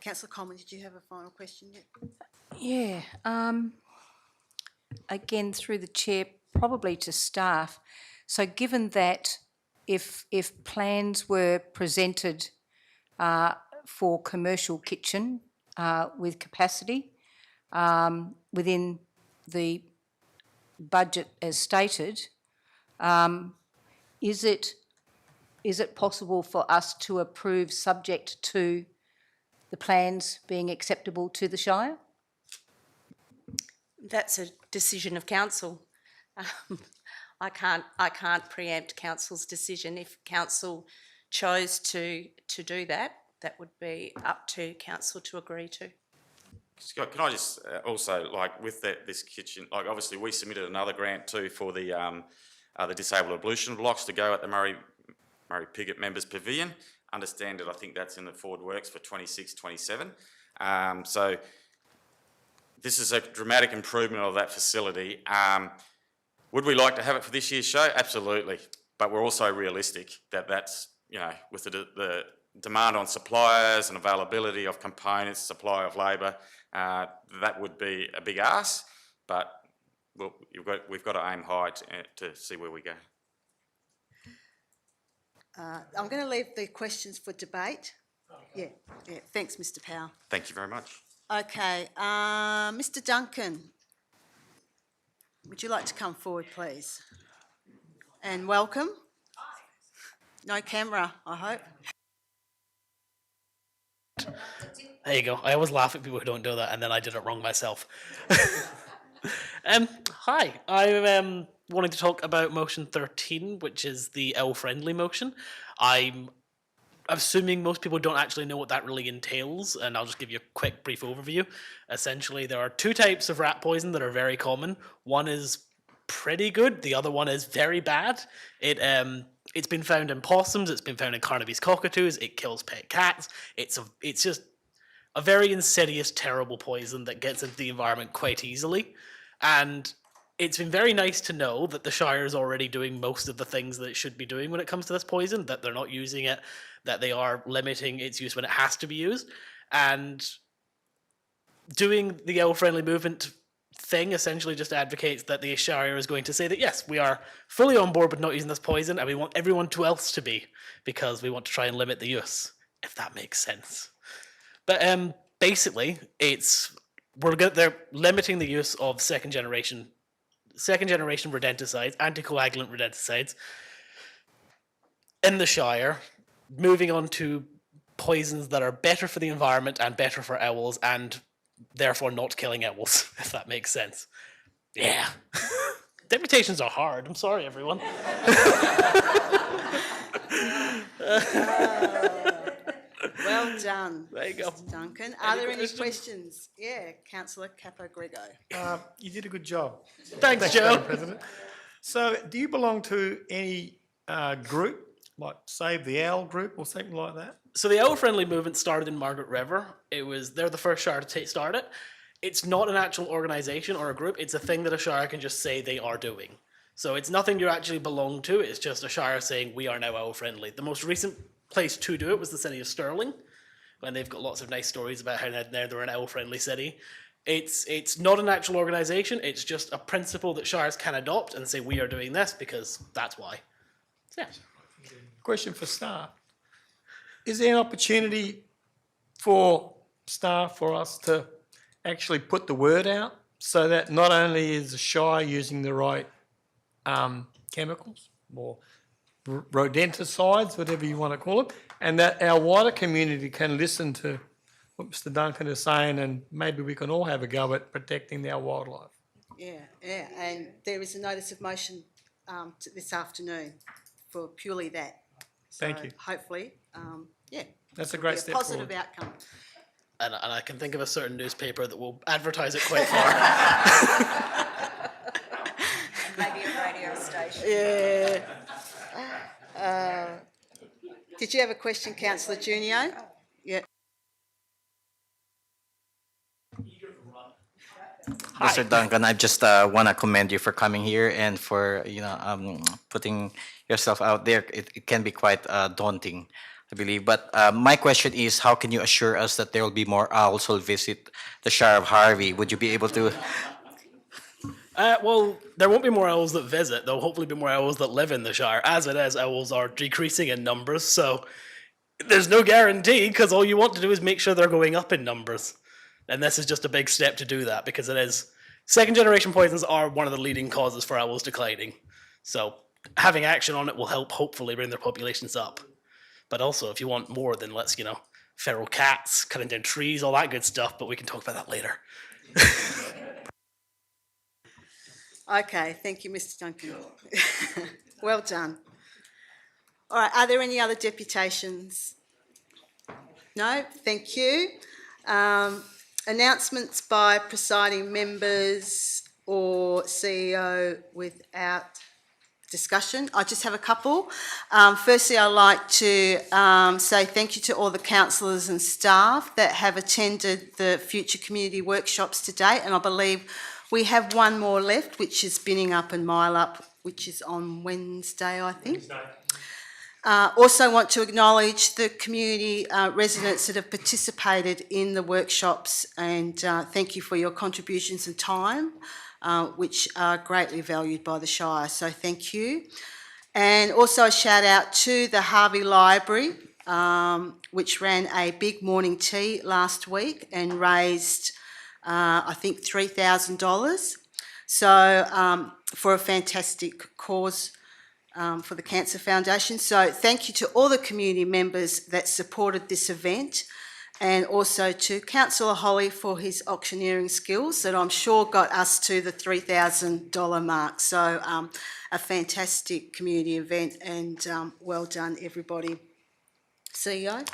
Councillor Coleman, did you have a final question yet? Yeah, again, through the chair, probably to staff. So given that if plans were presented for commercial kitchen with capacity within the budget as stated, is it possible for us to approve subject to the plans being acceptable to the Shire? That's a decision of council. I can't preempt council's decision. If council chose to do that, that would be up to council to agree to. Scott, can I just also, like with this kitchen, like obviously we submitted another grant too for the disabled ablution blocks to go at the Murray Piggott Members Pavilion. Understand it, I think that's in the forward works for 26, 27. So this is a dramatic improvement of that facility. Would we like to have it for this year's show? Absolutely. But we're also realistic that that's, with the demand on suppliers and availability of components, supply of labour, that would be a big ask. But we've got to aim high to see where we go. I'm going to leave the questions for debate. Yeah. Thanks, Mr. Powell. Thank you very much. Okay, Mr. Duncan, would you like to come forward, please? And welcome. No camera, I hope. There you go. I always laugh at people who don't do that, and then I did it wrong myself. Hi, I'm wanting to talk about motion 13, which is the L-friendly motion. I'm assuming most people don't actually know what that really entails, and I'll just give you a quick brief overview. Essentially, there are two types of rat poison that are very common. One is pretty good, the other one is very bad. It's been found in possums, it's been found in Carnaby's cockatoos, it kills pet cats. It's just a very insidious, terrible poison that gets into the environment quite easily. And it's been very nice to know that the Shire is already doing most of the things that it should be doing when it comes to this poison, that they're not using it, that they are limiting its use when it has to be used. And doing the L-friendly movement thing essentially just advocates that the Shire is going to say that, yes, we are fully on board with not using this poison, and we want everyone else to be, because we want to try and limit the use, if that makes sense. But basically, they're limiting the use of second generation rodenticides, anticoagulant rodenticides in the Shire, moving on to poisons that are better for the environment and better for owls, and therefore not killing owls, if that makes sense. Yeah. Deputations are hard. I'm sorry, everyone. Well done. There you go. Mr. Duncan. Are there any questions? Yeah, Councillor Capo-Grego. You did a good job. Thanks, Joe. Madam President. So, do you belong to any group, like Save the Owl group or something like that? So the owl-friendly movement started in Margaret River. They're the first Shire to start it. It's not an actual organisation or a group. It's a thing that a Shire can just say they are doing. So it's nothing you actually belong to. It's just a Shire saying we are now owl-friendly. The most recent place to do it was the city of Stirling, when they've got lots of nice stories about how they're an owl-friendly city. It's not an actual organisation. It's just a principle that Shires can adopt and say we are doing this because that's why. So, yeah. Question for staff. Is there an opportunity for staff, for us to actually put the word out so that not only is the Shire using the right chemicals or rodenticides, whatever you want to call them, and that our wider community can listen to what Mr. Duncan is saying, and maybe we can all have a go at protecting our wildlife. Yeah, and there is a notice of motion this afternoon for purely that. Thank you. Hopefully, That's a it'll great be step positive forward. outcome. And I can think of a certain newspaper that will advertise it quite far. Maybe a radio station. Yeah. Did you have a question, councillor Junio? Yeah. Mr. Duncan, I just want to commend you for coming here and for putting yourself out there. It can be quite daunting, I believe. But my question is, how can you assure us that there will be more owls who will visit the Shire of Harvey? Would you be able to? Well, there won't be more owls that visit. There'll hopefully be more owls that live in the Shire. As it is, owls are decreasing in numbers, so there's no guarantee, because all you want to do is make sure they're going up in numbers. And this is just a big step to do that, because it is. Second generation poisons are one of the leading causes for owls declining. So having action on it will help hopefully bring their populations up. But also, if you want more, then let's, feral cats, cutting down trees, all that good stuff, but we can talk about that later. Okay, thank you, Mr. Duncan. Well done. All right, are there any other deputations? No, thank you. Announcements by presiding members or CEO without discussion. I just have a couple. Firstly, I'd like to say thank you to all the councillors and staff that have attended the future community workshops to date, and I believe we have one more left, which is Binning Up and Mile Up, which is on Wednesday, I think. Also want to acknowledge the community residents that have participated in the workshops, and thank you for your contributions and time, which are greatly valued by the Shire, so thank you. And also a shout out to the Harvey Library, which ran a big morning tea last week and raised I think $3,000. So for a fantastic cause for the Cancer Foundation. So thank you to all the community members that supported this event, and also to Councillor Holly for his auctioneering skills that I'm sure got us to the $3,000 mark. So a fantastic community event, and well done everybody. CEO?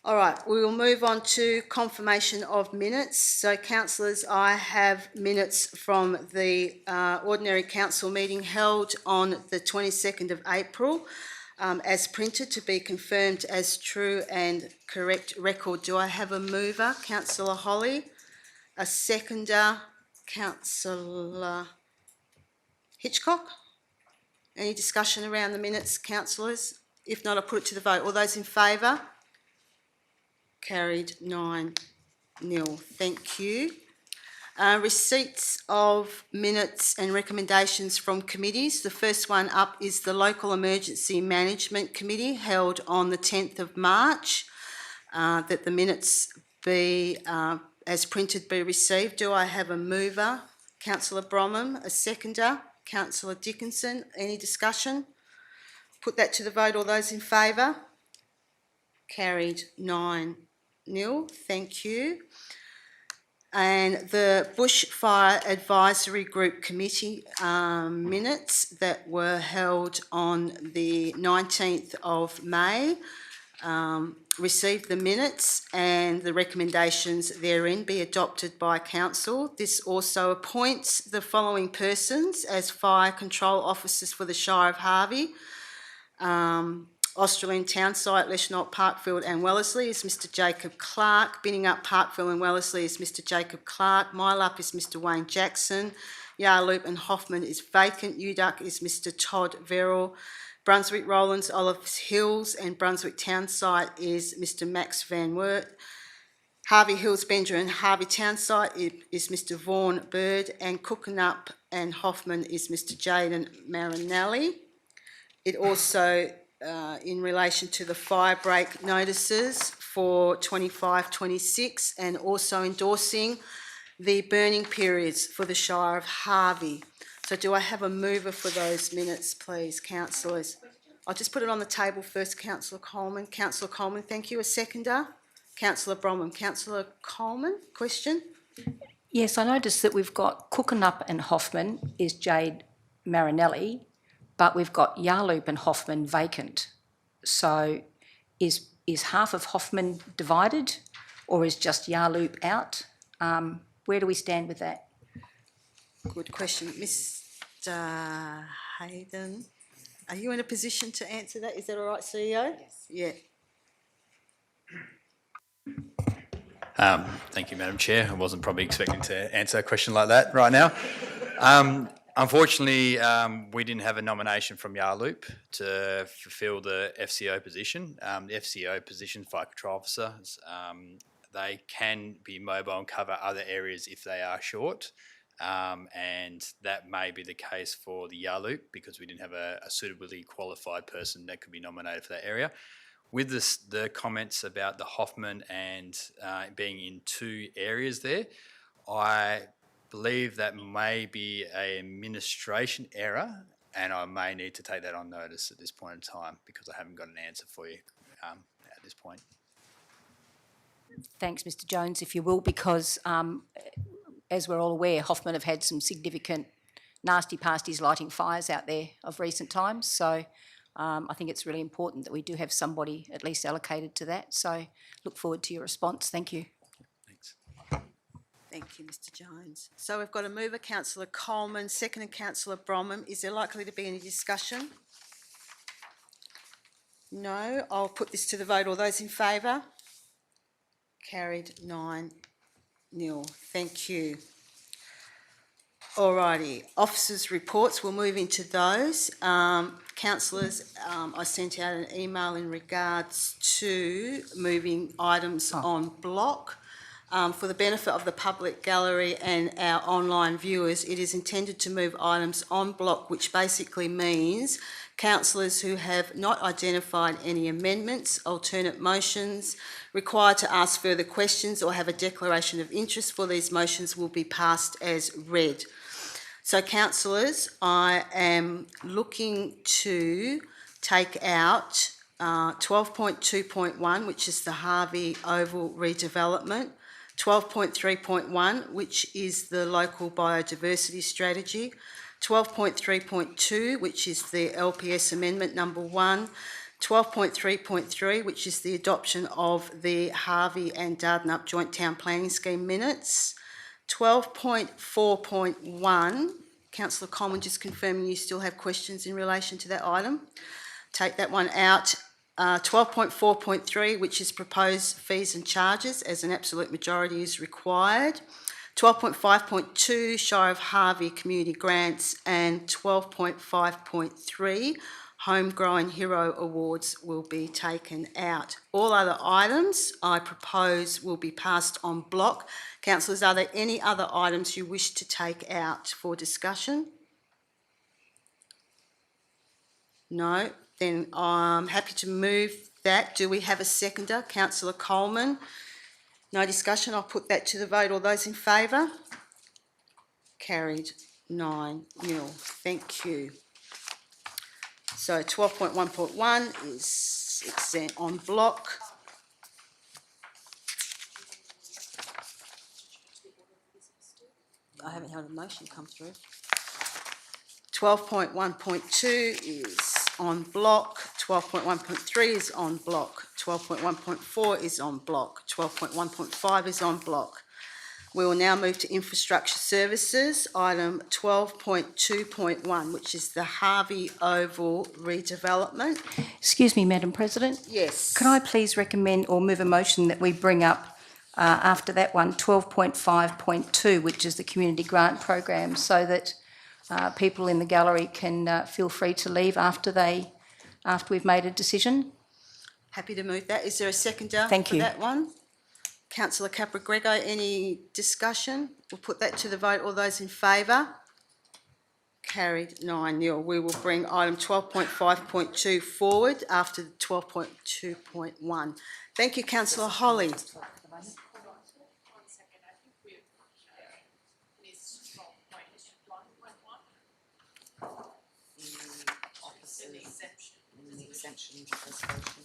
All right, we will move on to confirmation of minutes. So, councillors, I have minutes from the ordinary council meeting held on the 22nd of April as printed, to be confirmed as true and correct record. Do I have a mover? Councillor Holly. A seconder? Councillor Hitchcock. Any discussion around the minutes, councillors? If not, I'll put it to the vote. All those in favour? Carried 9-0. Thank you. Receipts of minutes and recommendations from committees. The first one up is the Local Emergency Management Committee, held on the 10th of March. That the minutes be, as printed, be received. Do I have a mover? Councillor Bromham. A seconder? Councillor Dickinson. Any discussion? Put that to the vote. All those in favour? Carried 9-0. Thank you. And the Bushfire Advisory Group Committee minutes that were held on the 19th of May, received the minutes, and the recommendations therein be adopted by council. This also appoints the following persons as fire control officers for the Shire of Harvey. Australian Townsite, Leishnot, Parkfield and Wellesley is Mr Jacob Clark. Binning Up, Parkfield and Wellesley is Mr Jacob Clark. Mile Up is Mr Wayne Jackson. Yarloop and Hoffman is vacant. Uduck is Mr Todd Verrill. Brunswick Rowlands, Olive Hills and Brunswick Townsite is Mr Max Van Wert. Harvey Hills, Bender and Harvey Townsite is Mr Vaughan Bird, and Cookanup and Hoffman is Mr Jaden Marinelli. It also in relation to the fire break notices for 25-26, and also endorsing the burning periods for the Shire of Harvey. So do I have a mover for those minutes, please, councillors? I'll just put it on the table first, Councillor Coleman. Councillor Coleman, thank you. A seconder? Councillor Bromham. Councillor Coleman, question? Yes, I noticed that we've got Cookenup and Hoffman is Jade Marinelli, but we've got Yarloop and Hoffman vacant. So is half of Hoffman divided, or is just Yarloop out? Where do we stand with that? Good question. Mr Hayden, are you in a position to answer that? Is that all right, CEO? Yes. Yeah. Thank you, Madam Chair. I wasn't probably expecting to answer a question like that right now. Unfortunately, we didn't have a nomination from Yarloop to fulfil the FCO position. The FCO position, Fire Control Officers, they can be mobile and cover other areas if they are short. And that may be the case for the Yarloop because we didn't have a suitably qualified person that could be nominated for that area. With the comments about the Hoffman and being in two areas there, I believe that may be an administration error, and I may need to take that on notice at this point in time because I haven't got an answer for you at this point. Thanks, Mr Jones, if you will, because as we're all aware, Hoffman have had some significant nasty pasties lighting fires out there of recent times. So I think it's really important that we do have somebody at least allocated to that. So look forward to your response. Thank you. Thanks. Thank you, Mr Jones. So we've got a mover, Councillor Coleman, second Councillor Bromham. Is there likely to be any discussion? No. I'll put this to the vote. All those in favour? Carried 9-0. Thank you. Alrighty, officers' reports, we'll move into those. Councillors, I sent out an email in regards to moving items on block. For the benefit of the public gallery and our online viewers, it is intended to move items on block, which basically means councillors who have not identified any amendments, alternate motions, required to ask further questions or have a declaration of interest for these motions will be passed as read. So, councillors, I am looking to take out 12.2.1, which is the Harvey Oval redevelopment, 12.3.1, which is the local biodiversity strategy, 12.3.2, which is the LPS amendment number 1, 12.3.3, which is the adoption of the Harvey and Dardanup Joint Town Planning Scheme minutes, 12.4.1, Councillor Coleman, just confirming you still have questions in relation to that item. Take that one out. 12.4.3, which is proposed fees and charges as an absolute majority is required. 12.5.2, Shire of Harvey community grants, and 12.5.3, Homegrown Hero Awards will be taken out. All other items I propose will be passed on block. Councillors, are there any other items you wish to take out for discussion? No? Then I'm happy to move that. Do we have a seconder? Councillor Coleman. No discussion. I'll put that to the vote. All those in favour? Carried 9-0. Thank you. So 12.1.1 is on block. I haven't had a motion come through. 12.1.2 is on block. 12.1.3 is on block. 12.1.4 is on block. 12.1.5 is on block. We will now move to infrastructure services, item 12.2.1, which is the Harvey Oval redevelopment. Excuse me, Madam President. Yes. Can I please recommend or move a motion that we bring up after that one, 12.5.2, which is the community grant program, so that people in the gallery can feel free to leave after we've made a decision? Happy to move that. Is there a seconder Thank for you. that one? Councillor Capra-Gregor, any discussion? We'll put that to the vote. All those in favour? Carried 9-0. We will bring item 12.5.2 forward after 12.2.1. Thank you, Councillor Holly. exemption resolution.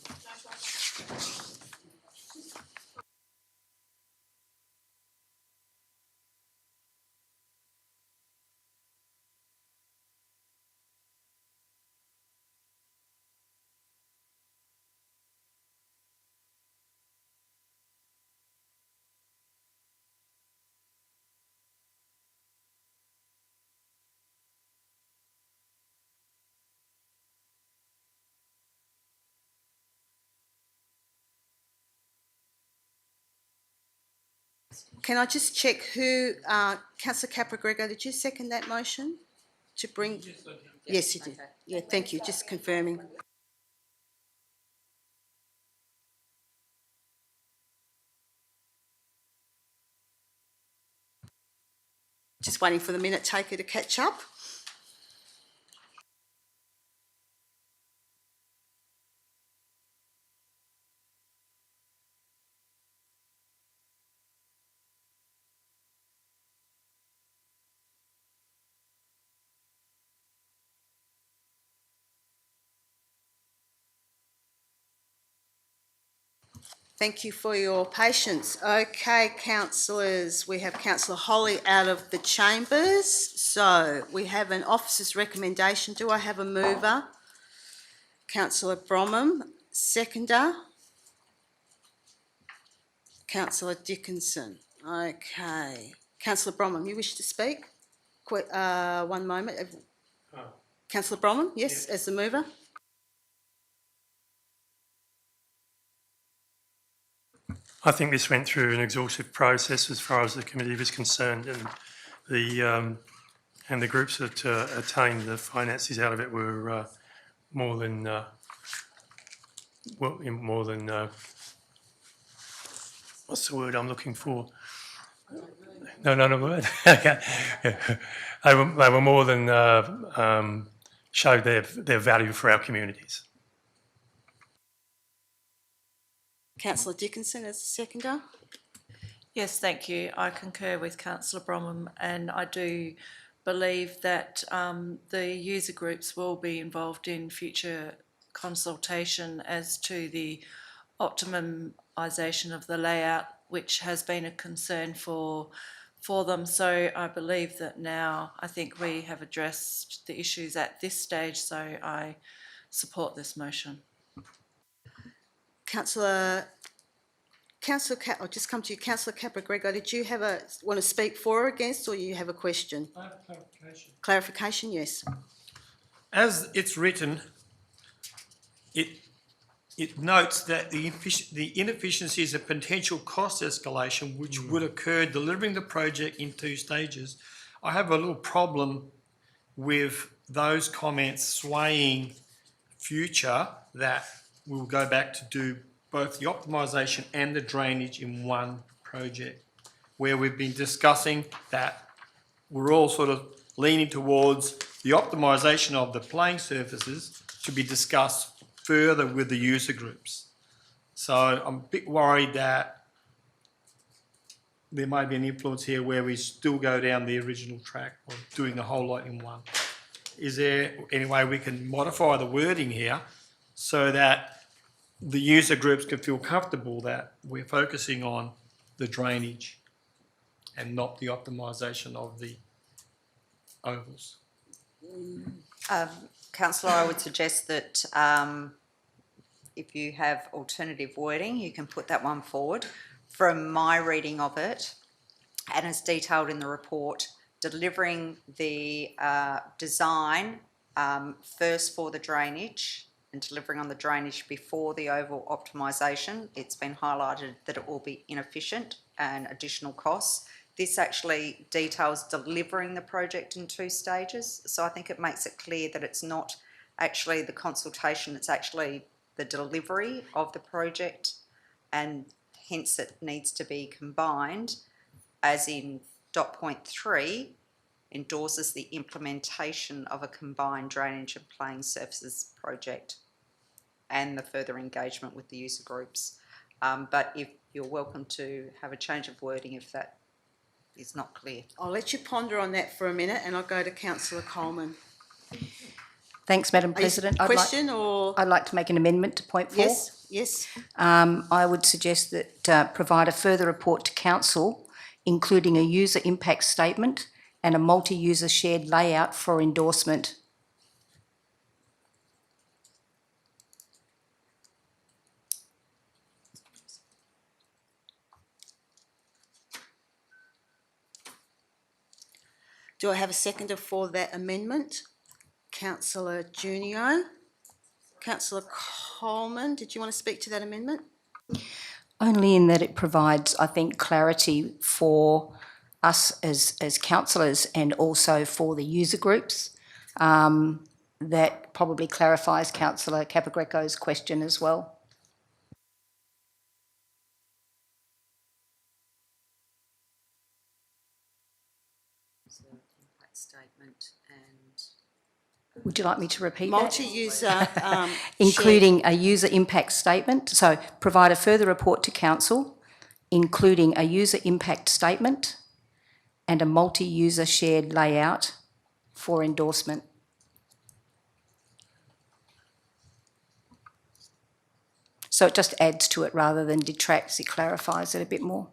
Can I just check who, councillor Capra-Gregor, did you second that motion to bring? Yes, you did. Okay. Yeah, thank you, just confirming. Just waiting for the minute taker to catch up. Thank you for your patience. Okay, councillors, we have councillor Holly out of the chambers. So we have an officer's recommendation. Do I have a mover? Councillor Bromham, seconder. Councillor Dickinson. Okay. Councillor Bromham, you wish to speak? One moment. Councillor Bromham, yes, as the mover. I think this went through an exhaustive process as far as the committee was concerned, and the groups that attained the finances out of it were more than what's the word I'm looking for? No, not a word. Okay. They were more than showed their value for our communities. Councillor Dickinson as the seconder. Yes, thank you. I concur with Councillor Bromham, and I do believe that the user groups will be involved in future consultation as to the optimisation of the layout, which has been a concern for them. So I believe that now I think we have addressed the issues at this stage, so I support this motion. I'll just come to you. Councillor Capra-Gregor, did you want to speak for or against, or you have a question? I have clarification. Clarification, yes. As it's written, it notes that the inefficiencies of potential cost escalation which would occur delivering the project in 2 stages. I have a little problem with those comments swaying future that we'll go back to do both the optimisation and the drainage in one project, where we've been discussing that we're all sort of leaning towards the optimisation of the playing surfaces to be discussed further with the user groups. So I'm a bit worried that there may be an influence here where we still go down the original track of doing the whole lot in one. Is there any way we can modify the wording here so that the user groups can feel comfortable that we're focusing on the drainage and not the optimisation of the ovals? Councillor, I would suggest that if you have alternative wording, you can put that one forward. From my reading of it, and as detailed in the report, delivering the design first for the drainage and delivering on the drainage before the oval optimisation. It's been highlighted that it will be inefficient and additional costs. This actually details delivering the project in 2 stages. So I think it makes it clear that it's not actually the consultation, it's actually the delivery of the project, and hence it needs to be combined, as in dot point 3 endorses the implementation of a combined drainage and playing surfaces project and the further engagement with the user groups. But if you're welcome to have a change of wording if that is not clear. I'll let you ponder on that for a minute, and I'll go to Councillor Coleman. Thanks, Madam Are you- President. Question or? I'd like to make an amendment to point 4. Yes. I would suggest that provide a further report to council, including a user impact statement and a multi-user shared layout for endorsement. Do I have a seconder for that amendment? Councillor Junio. Councillor Coleman, did you want to speak to that amendment? Only in that it provides, I think, clarity for us as councillors and also for the user groups. That probably clarifies Councillor Capagreco's question as well. Statement and Would you like me to repeat Multi-user, that? Including a user impact statement. So provide a further report to council, including a user impact statement and a multi-user shared layout for endorsement. So it just adds to it rather than detracts, it clarifies it a bit more.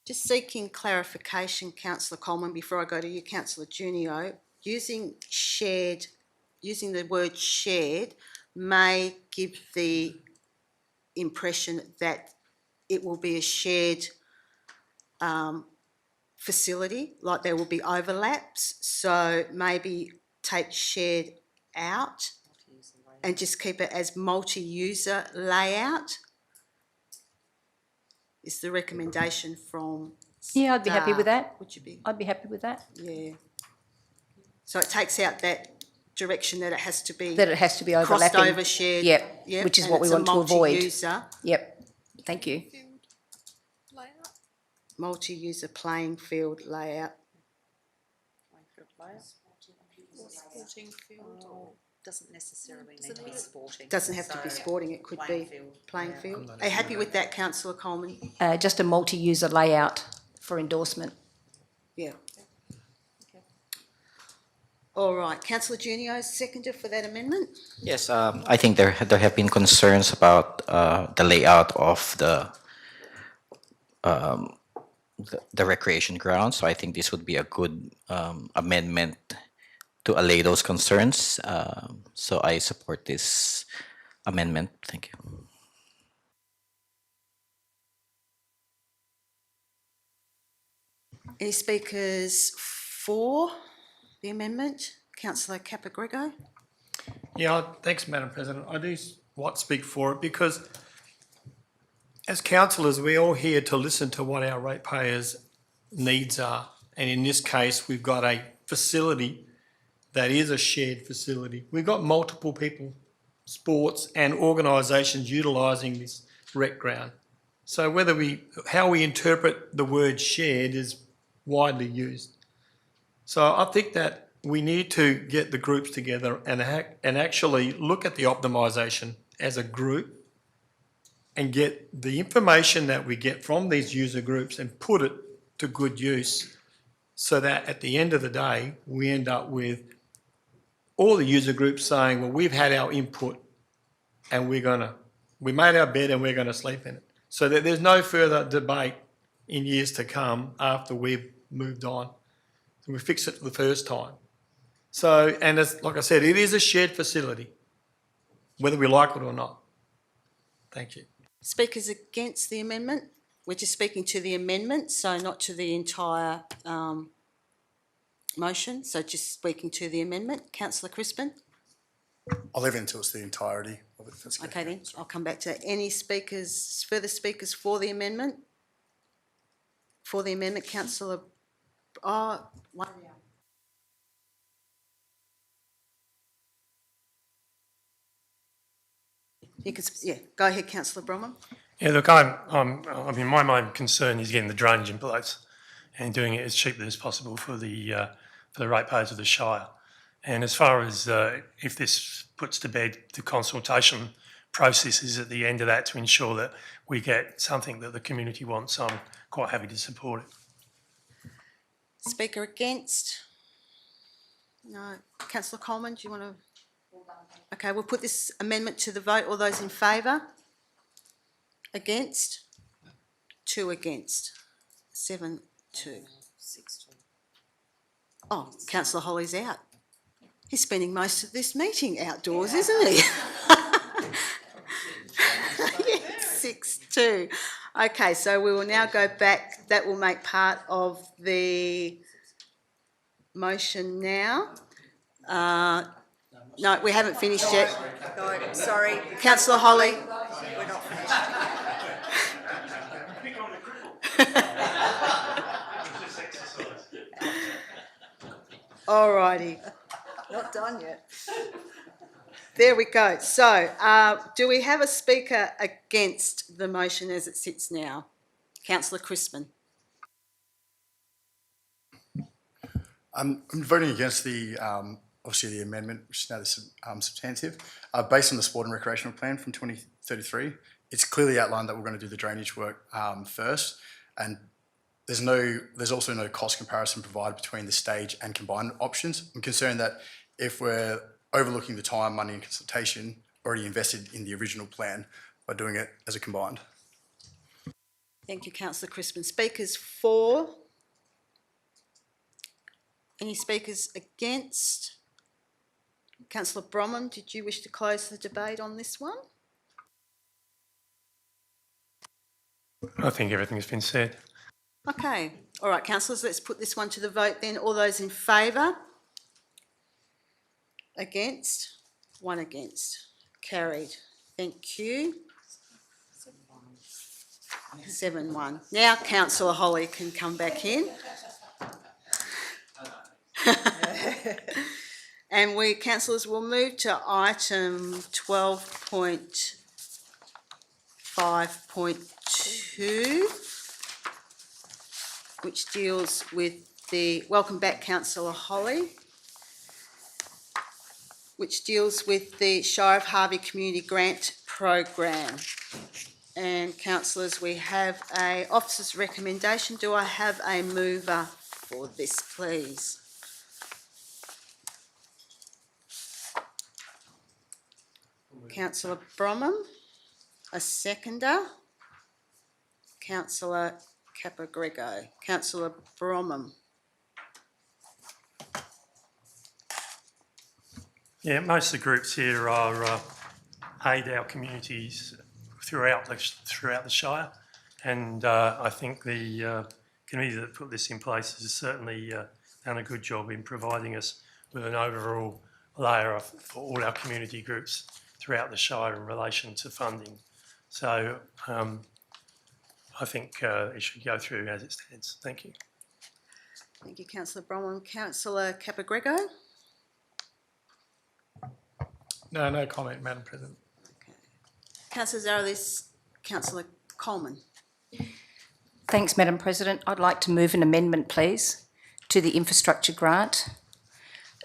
Just seeking clarification, Councillor Coleman, before I go to you, Councillor Junio, using the word shared may give the impression that it will be a shared facility, like there will be overlaps, so maybe take shared out and just keep it as multi-user layout is the recommendation from Yeah, I'd be happy with staff. that. Would you be? I'd be happy with that. Yeah. So it takes out that direction that it has to be That it has to be crossed overlapping. over, shared. Yep, Yep, which is and what we it's a want to avoid. multi-user. Yep, thank you. Multi-user playing field layout. doesn't necessarily need to be sporting. Doesn't have to be sporting, it could be playing field. Are you happy with that, Councillor Coleman? Just a multi-user layout for endorsement. Yeah. All right, Councillor Junio, seconder for that amendment? Yes, I think there have been concerns about the layout of the recreation ground, so I think this would be a good amendment to allay those concerns. So I support this amendment. Thank you. Any speakers for the amendment? Councillor Capagrego? Yeah, thanks, Madam President. I do speak for it because as councillors, we're all here to listen to what our ratepayers' needs are. And in this case, we've got a facility that is a shared facility. We've got multiple people, sports and organisations utilising this rec ground. So how we interpret the word shared is widely used. So I think that we need to get the groups together and actually look at the optimisation as a group and get the information that we get from these user groups and put it to good use so that at the end of the day, we end up with all the user groups saying, well, we've had our input and we made our bed and we're going to sleep in it. So that there's no further debate in years to come after we've moved on. So we fixed it the first time. So, and like I said, it is a shared facility, whether we like it or not. Thank you. Speakers against the amendment? We're just speaking to the amendment, so not to the entire motion, so just speaking to the amendment. Councillor Crispin? I'll leave it until it's the entirety of it. That's Okay then, I'll come back to that. Any speakers, further speakers for the amendment? For the amendment, Councillor, one. You could, yeah, go ahead, Councillor Bromham. Yeah, look, I mean, my main concern is getting the drainage in place and doing it as cheaply as possible for the ratepayers of the Shire. And as far as if this puts to bed the consultation processes at the end of that to ensure that we get something that the community wants. I'm quite happy to support it. Speaker against? No. Councillor Coleman, do you want to? Okay, we'll put this amendment to the vote. All those in favour? Against? 2 against. 7-2. 6-2. Oh, Councillor Holly's out. He's spending most of this meeting outdoors, isn't he? 6-2. Okay, so we will now go back. That will make part of the motion now. No, we haven't finished yet. No, sorry. Councillor Holly. We're not finished. All righty. Not done yet. There we go. So, do we have a speaker against the motion as it sits now? Councillor Crispin. I'm voting against the, obviously the amendment, which is now substantive. Based on the Sport and Recreational Plan from 2033, it's clearly outlined that we're going to do the drainage work first, and there's also no cost comparison provided between the stage and combined options. I'm concerned that if we're overlooking the time, money and consultation already invested in the original plan by doing it as a combined. Thank you, Councillor Crispin. Speakers for? Any speakers against? Councillor Bromham, did you wish to close the debate on this one? I think everything's been said. Okay. All right, councillors, let's put this one to the vote then. All those in favour? Against? 1 against. Carried. Thank you. 7-1. Now Councillor Holly can come back in. And we, councillors, will move to item 12.5.2, which deals with the, welcome back Councillor Holly, which deals with the Shire of Harvey Community Grant Program. And councillors, we have a officer's recommendation. Do I have a mover for this, please? Councillor Bromham, a seconder. Councillor Capagrego. Councillor Bromham. Yeah, most of the groups here are aid our communities throughout the Shire, and I think the committee that put this in place has certainly done a good job in providing us with an overall layer for all our community groups throughout the Shire in relation to funding. So I think it should go through as it stands. Thank you. Thank you, Councillor Bromham. Councillor Capagrego? No comment, Madam President. Okay. Councillor Zarolis, Councillor Coleman. Thanks, Madam President. I'd like to move an amendment, please, to the infrastructure grant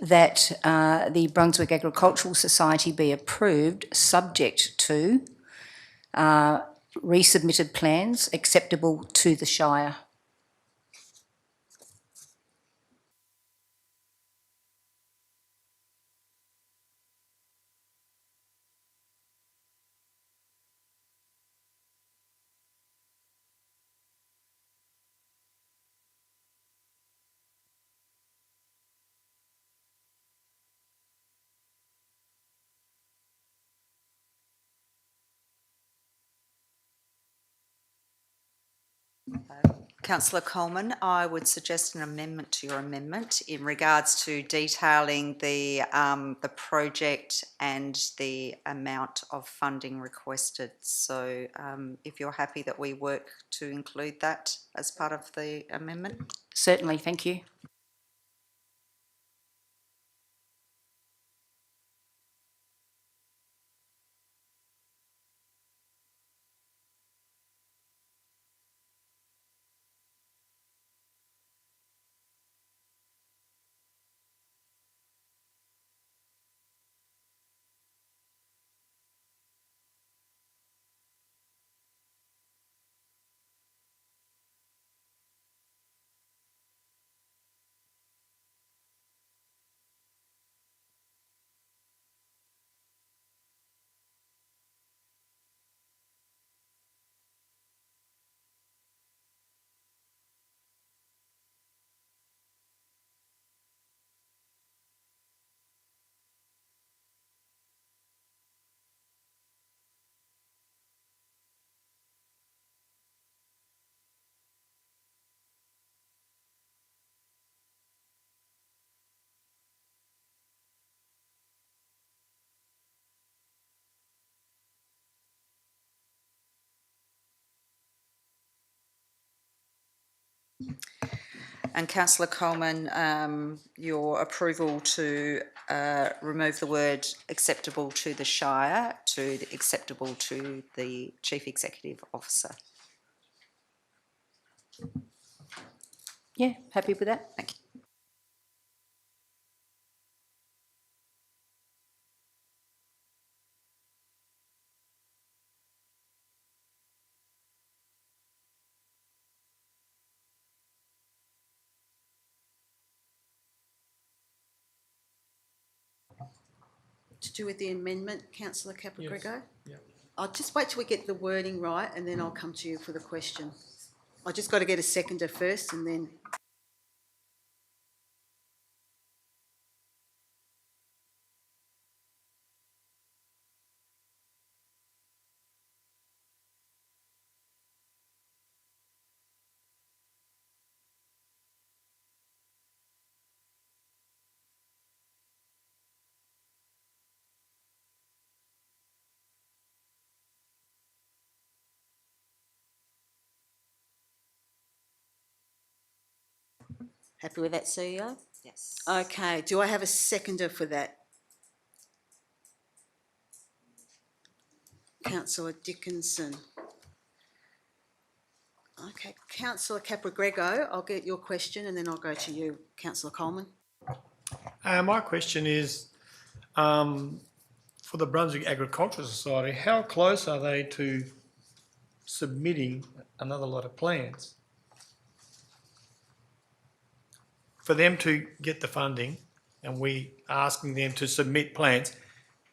that the Brunswick Agricultural Society be approved subject to resubmitted plans acceptable to the Shire. Councillor Coleman, I would suggest an amendment to your amendment in regards to detailing the project and the amount of funding requested. So if you're happy that we work to include that as part of the amendment. Certainly, thank you. And councillor Coleman, your approval to remove the word acceptable to the Shire to acceptable to the Chief Executive Officer. Yeah, happy with that? Thank you. To do with the amendment, councillor Caprigrego? Yes. I'll just wait till we get the wording right and then I'll come to you for the question. I just got to get a seconder first and then... Happy with that, CEO? Yes. Okay, do I have a seconder for that? Councillor Dickinson. Okay, councillor Caprigrego, I'll get your question and then I'll go to you, councillor Coleman. My question is, for the Brunswick Agricultural Society, how close are they to submitting another lot of plans? For them to get the funding and we asking them to submit plans,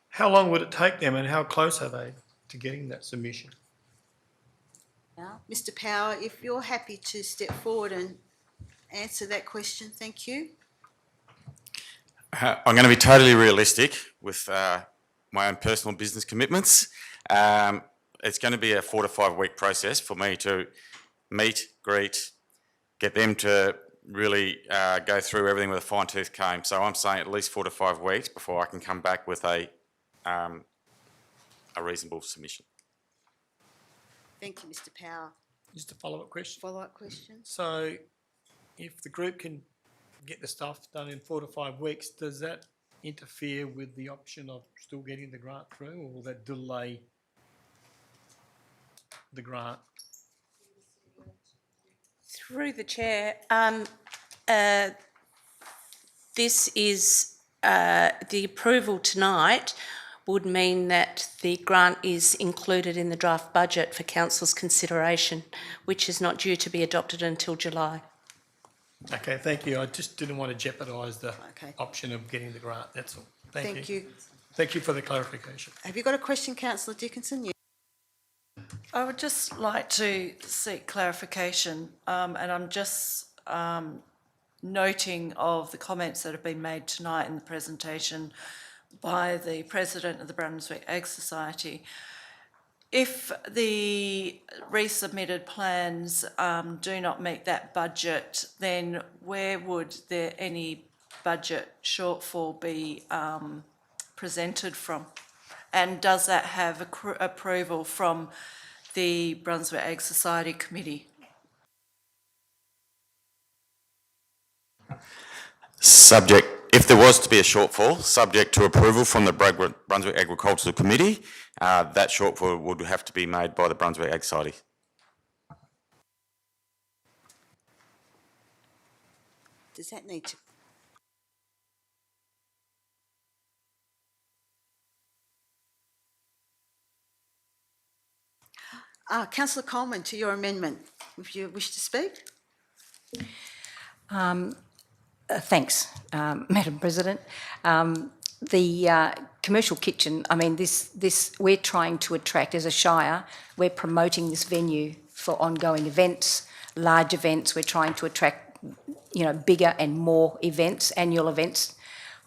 how long would it take them and how close are they to getting that submission? Now, Mr. Power, if you're happy to step forward and answer that question, thank you. I'm going to be totally realistic with my own personal business commitments. It's going to be a 4 to 5 week process for me to meet, greet, get them to really go through everything with a fine tooth comb. So I'm saying at least 4 to 5 weeks before I can come back with a reasonable submission. Thank you, Mr. Power. Just a follow-up question. Follow-up question? So if the group can get the stuff done in 4 to 5 weeks, does that interfere with the option of still getting the grant through, or will that delay the grant? Through the chair, this is the approval tonight would mean that the grant is included in the draft budget for council's consideration, which is not due to be adopted until July. Okay, thank you. I just didn't want to jeopardise the option of getting the grant, that's all. Thank you. Thank you for the clarification. Have you got a question, councillor Dickinson? Yeah. I would just like to seek clarification, and I'm just noting of the comments that have been made tonight in the presentation by the President of the Brunswick Ag Society. If the resubmitted plans do not meet that budget, then where would there any budget shortfall be presented from? And does that have approval from the Brunswick Ag Society Committee? Subject, if there was to be a shortfall, subject to approval from the Brunswick Agricultural Committee, that shortfall would have to be made by the Brunswick Ag Society. Does that need to... Councillor Coleman, to your amendment, if you wish to speak. Thanks, Madam President. The commercial kitchen, I mean, this we're trying to attract, as a Shire, we're promoting this venue for ongoing events, large events. We're trying to attract, bigger and more events, annual events.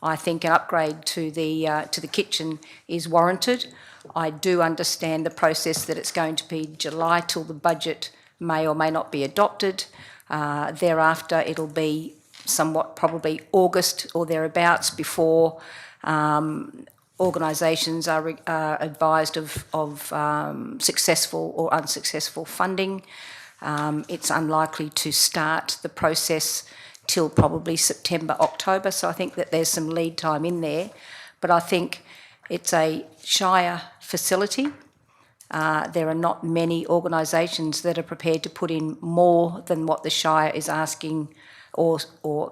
I think an upgrade to the kitchen is warranted. I do understand the process that it's going to be July till the budget may or may not be adopted. Thereafter, it'll be somewhat probably August or thereabouts before organisations are advised of successful or unsuccessful funding. It's unlikely to start the process till probably September, October. So I think that there's some lead time in there. But I think it's a Shire facility. There are not many organisations that are prepared to put in more than what the Shire is asking, or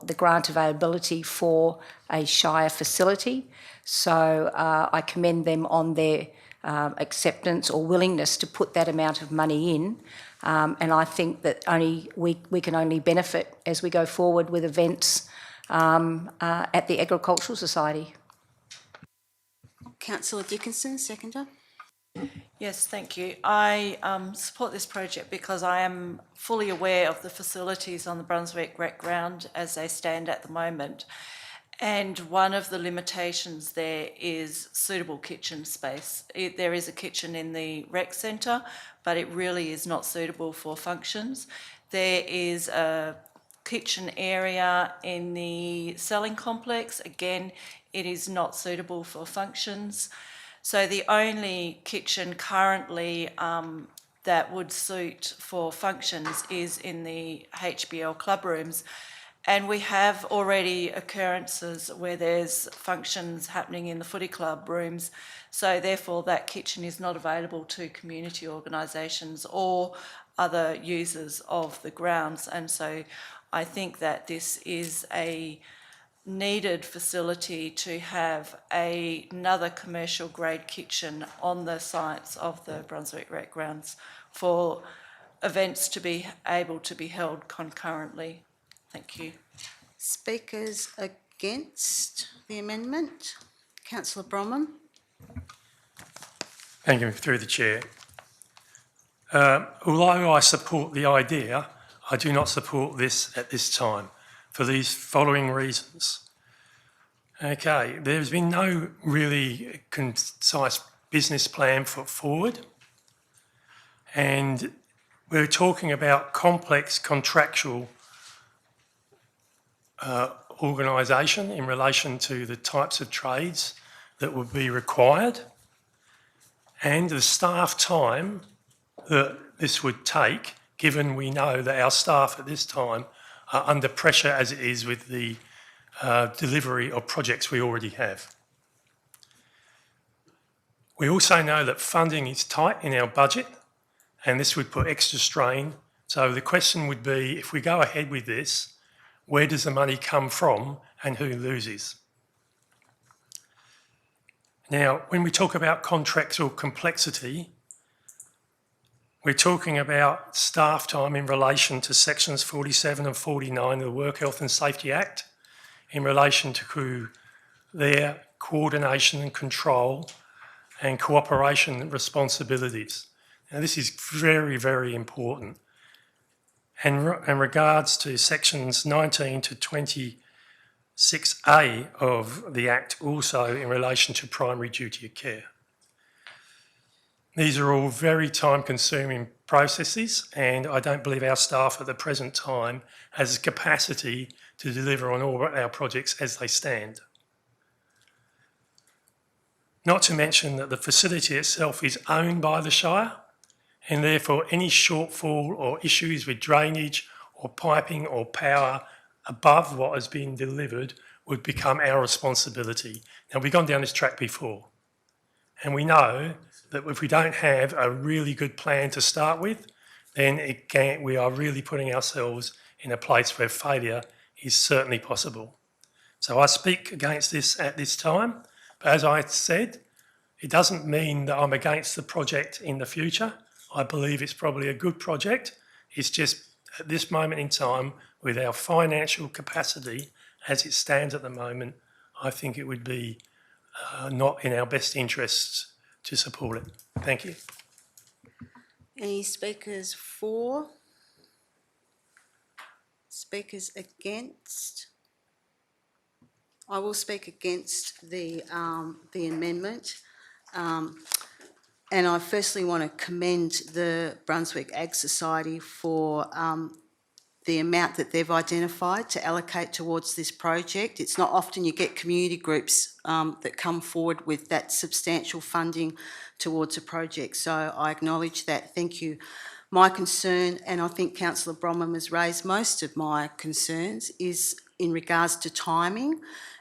the grant availability for a Shire facility. So I commend them on their acceptance or willingness to put that amount of money in. And I think that we can only benefit as we go forward with events at the Agricultural Society. Councillor Dickinson, seconder. Yes, thank you. I support this project because I am fully aware of the facilities on the Brunswick Rec Ground as they stand at the moment. And one of the limitations there is suitable kitchen space. There is a kitchen in the rec centre, but it really is not suitable for functions. There is a kitchen area in the selling complex. Again, it is not suitable for functions. So the only kitchen currently that would suit for functions is in the HBL club rooms. And we have already occurrences where there's functions happening in the footy club rooms. So therefore that kitchen is not available to community organisations or other users of the grounds. And so I think that this is a needed facility to have another commercial grade kitchen on the sites of the Brunswick Rec Grounds for events to be able to be held concurrently. Thank you. Speakers against the amendment? Councillor Bromham. Thank you, through the chair. Although I support the idea, I do not support this at this time for these following reasons. Okay, there's been no really concise business plan put forward, and we're talking about complex contractual organisation in relation to the types of trades that would be required and the staff time that this would take, given we know that our staff at this time are under pressure as it is with the delivery of projects we already have. We also know that funding is tight in our budget and this would put extra strain. So the question would be, if we go ahead with this, where does the money come from and who loses? Now, when we talk about contractual complexity, we're talking about staff time in relation to sections 47 and 49 of the Work Health and Safety Act in relation to their coordination and control and cooperation responsibilities. Now, this is very, very important. And in regards to sections 19 to 26A of the Act, also in relation to primary duty of care. These are all very time-consuming processes, and I don't believe our staff at the present time has the capacity to deliver on all our projects as they stand. Not to mention that the facility itself is owned by the Shire, and therefore any shortfall or issues with drainage or piping or power above what has been delivered would become our responsibility. Now, we've gone down this track before, and we know that if we don't have a really good plan to start with, then we are really putting ourselves in a place where failure is certainly possible. So I speak against this at this time, but as I said, it doesn't mean that I'm against the project in the future. I believe it's probably a good project. It's just at this moment in time, with our financial capacity as it stands at the moment, I think it would be not in our best interests to support it. Thank you. Any speakers for? Speakers against? I will speak against the amendment. And I firstly want to commend the Brunswick Ag Society for the amount that they've identified to allocate towards this project. It's not often you get community groups that come forward with that substantial funding towards a project. So I acknowledge that. Thank you My concern, and I think Councillor Bromham has raised most of my concerns, is in regards to timing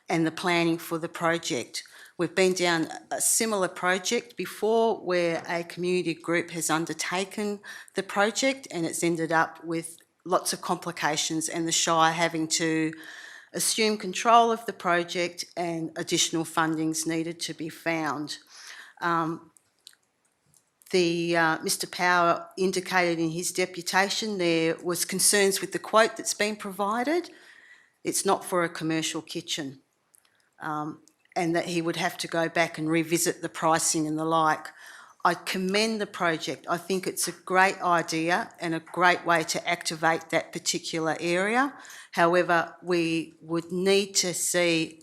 and the planning for the project. We've been down a similar project before where a community group has undertaken the project and it's ended up with lots of complications and the Shire having to assume control of the project and additional fundings needed to be found. Mr Power indicated in his deputation there was concerns with the quote that's been provided. It's not for a commercial kitchen, and that he would have to go back and revisit the pricing and the like. I commend the project. I think it's a great idea and a great way to activate that particular area. However, we would need to see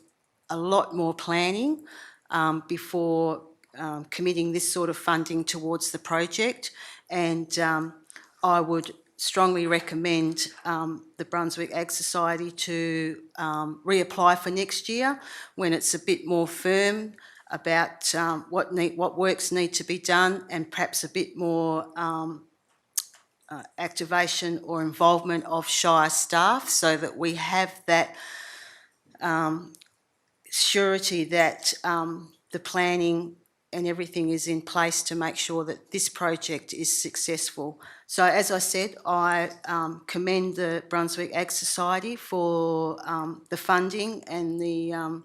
a lot more planning before committing this sort of funding towards the project, and I would strongly recommend the Brunswick Ag Society to reapply for next year when it's a bit more firm about what works need to be done, and perhaps a bit more activation or involvement of Shire staff, so that we have that surety that the planning and everything is in place to make sure that this project is successful. So as I said, I commend the Brunswick Ag Society for the funding and the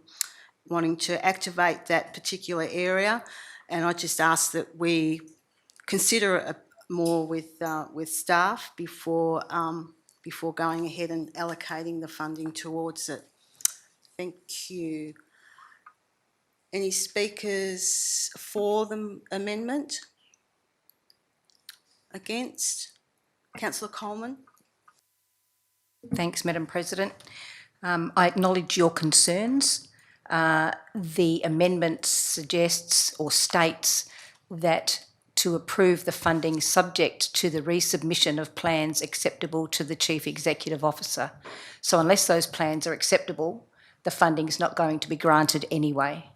wanting to activate that particular area, and I just ask that we consider it more with staff before going ahead and allocating the funding towards it. Thank you. Any speakers for the amendment? Against? Councillor Coleman? Thanks, Madam President. I acknowledge your concerns. The amendment suggests or states that to approve the funding subject to the resubmission of plans acceptable to the Chief Executive Officer. So unless those plans are acceptable, the funding is not going to be granted anyway.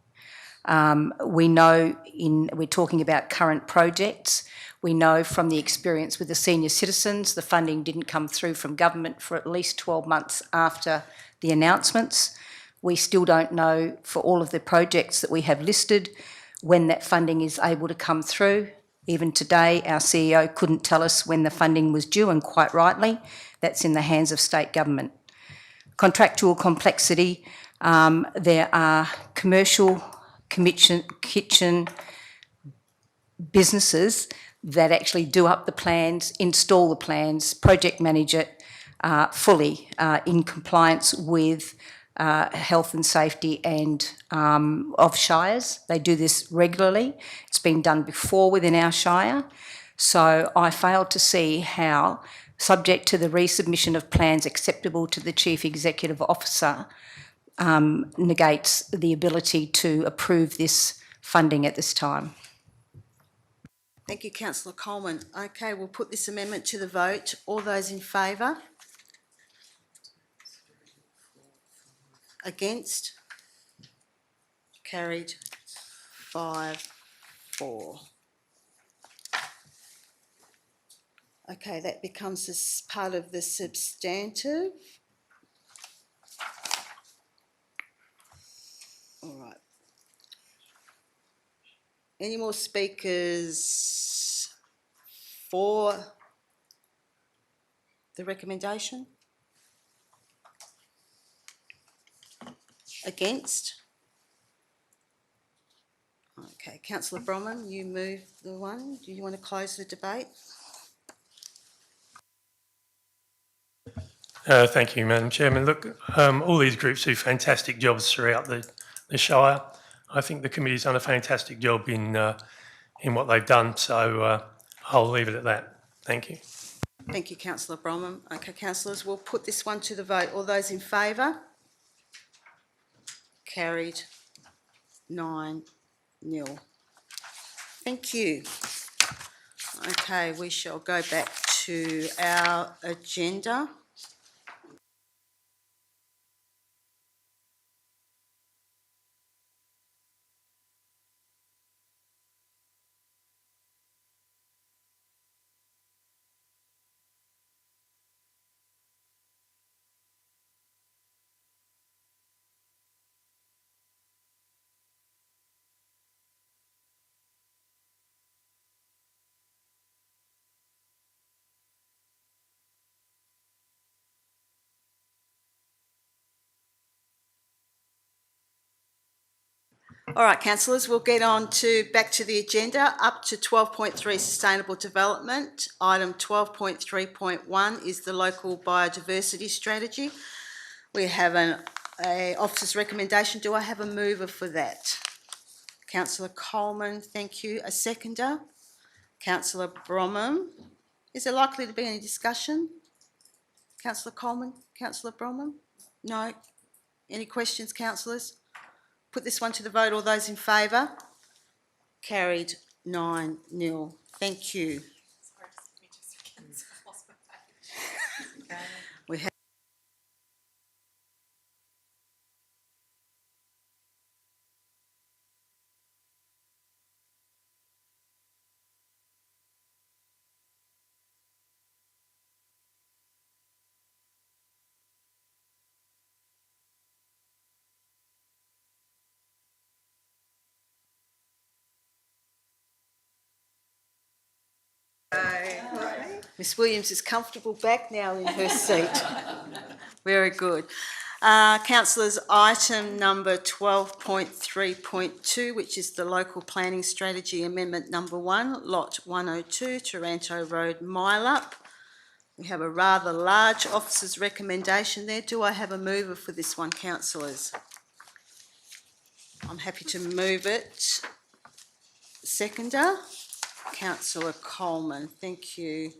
We know we're talking about current projects. We know from the experience with the senior citizens, the funding didn't come through from government for at least 12 months after the announcements. We still don't know for all of the projects that we have listed when that funding is able to come through. Even today, our CEO couldn't tell us when the funding was due, and quite rightly, that's in the hands of state government. Contractual complexity, there are commercial kitchen businesses that actually do up the plans, install the plans, project manage it fully in compliance with health and safety and of shires. They do this regularly. It's been done before within our shire. So I fail to see how, subject to the resubmission of plans acceptable to the Chief Executive Officer, negates the ability to approve this funding at this time. Thank you, Councillor Coleman. Okay, we'll put this amendment to the vote. All those in favour? Against? Carried 5-4. Okay, that becomes this part of the substantive. All right. Any more speakers for the recommendation? Against? Okay, Councillor Bromham, you move the one. Do you want to close the debate? Thank you, Madam Chairman. Look, all these groups do fantastic jobs throughout the Shire. I think the committee's done a fantastic job in what they've done, so I'll leave it at that. Thank you. Thank you, Councillor Bromham. Okay, councillors, we'll put this one to the vote. All those in favour? Carried 9-0. Thank you. Okay, we shall go back to our agenda. All right, councillors, we'll get on to back to the agenda, up to 12.3 Sustainable Development. Item 12.3.1 is the Local Biodiversity Strategy. We have a officer's recommendation. Do I have a mover for that? Councillor Coleman, thank you. A seconder? Councillor Bromham. Is there likely to be any discussion? Councillor Coleman, Councillor Bromham? No? Any questions, councillors? Put this one to the vote. All those in favour? Carried 9-0. Thank you. We have Miss Williams is comfortable back now in her seat. Very good. Councillors, item number 12.3.2, which is the Local Planning Strategy Amendment number 1, Lot 102, Taranto Road, Milup. We have a rather large officer's recommendation there. Do I have a mover for this one, councillors? I'm happy to move it. Seconder? Councillor Coleman, thank you.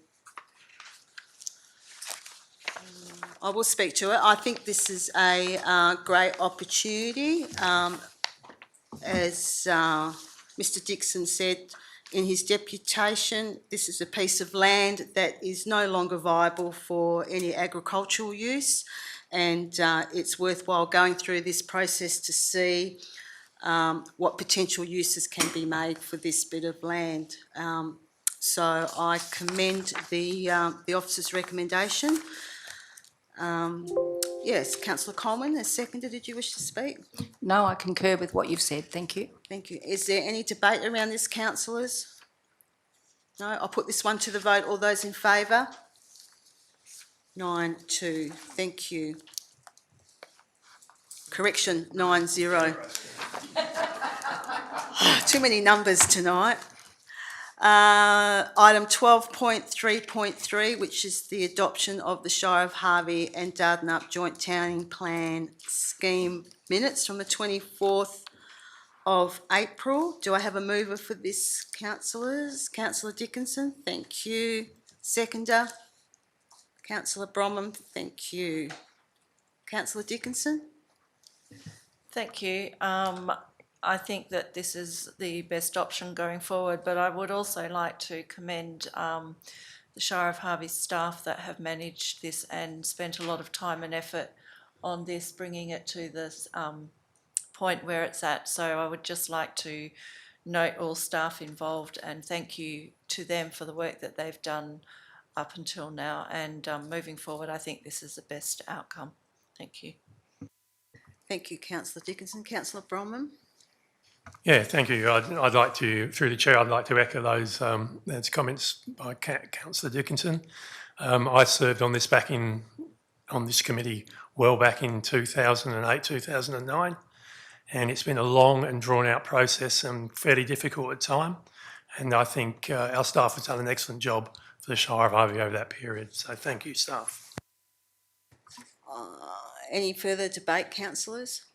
I will speak to it. I think this is a great opportunity. As Mr Dixon said in his deputation, this is a piece of land that is no longer viable for any agricultural use, and it's worthwhile going through this process to see what potential uses can be made for this bit of land. So I commend the officer's recommendation. Yes, Councillor Coleman, as seconder, did you wish to speak? No, I concur with what you've said. Thank you. Thank you. Is there any debate around this, councillors? No, I'll put this one to the vote. All those in favour? 9-2. Thank you. Correction, 9-0. Too many numbers tonight. Item 12.3.3, which is the adoption of the Shire of Harvey and Dardanup Joint Towning Plan Scheme minutes from the 24th of April. Do I have a mover for this, councillors? Councillor Dickinson, thank you. Seconder? Councillor Bromham, thank you. Councillor Dickinson? Thank you. I think that this is the best option going forward, but I would also like to commend the Shire of Harvey staff that have managed this and spent a lot of time and effort on this, bringing it to this point where it's at. So I would just like to note all staff involved and thank you to them for the work that they've done up until now. And moving forward, I think this is the best outcome. Thank you. Thank you, Councillor Dickinson. Councillor Bromham? Yeah, thank you. I'd like to, through the chair, I'd like to echo those comments by Councillor Dickinson. I served on this committee well back in 2008, 2009, and it's been a long and drawn out process and fairly difficult at time. And I think our staff has done an excellent job for the Shire of Harvey over that period. So thank you, staff. Any further debate, councillors?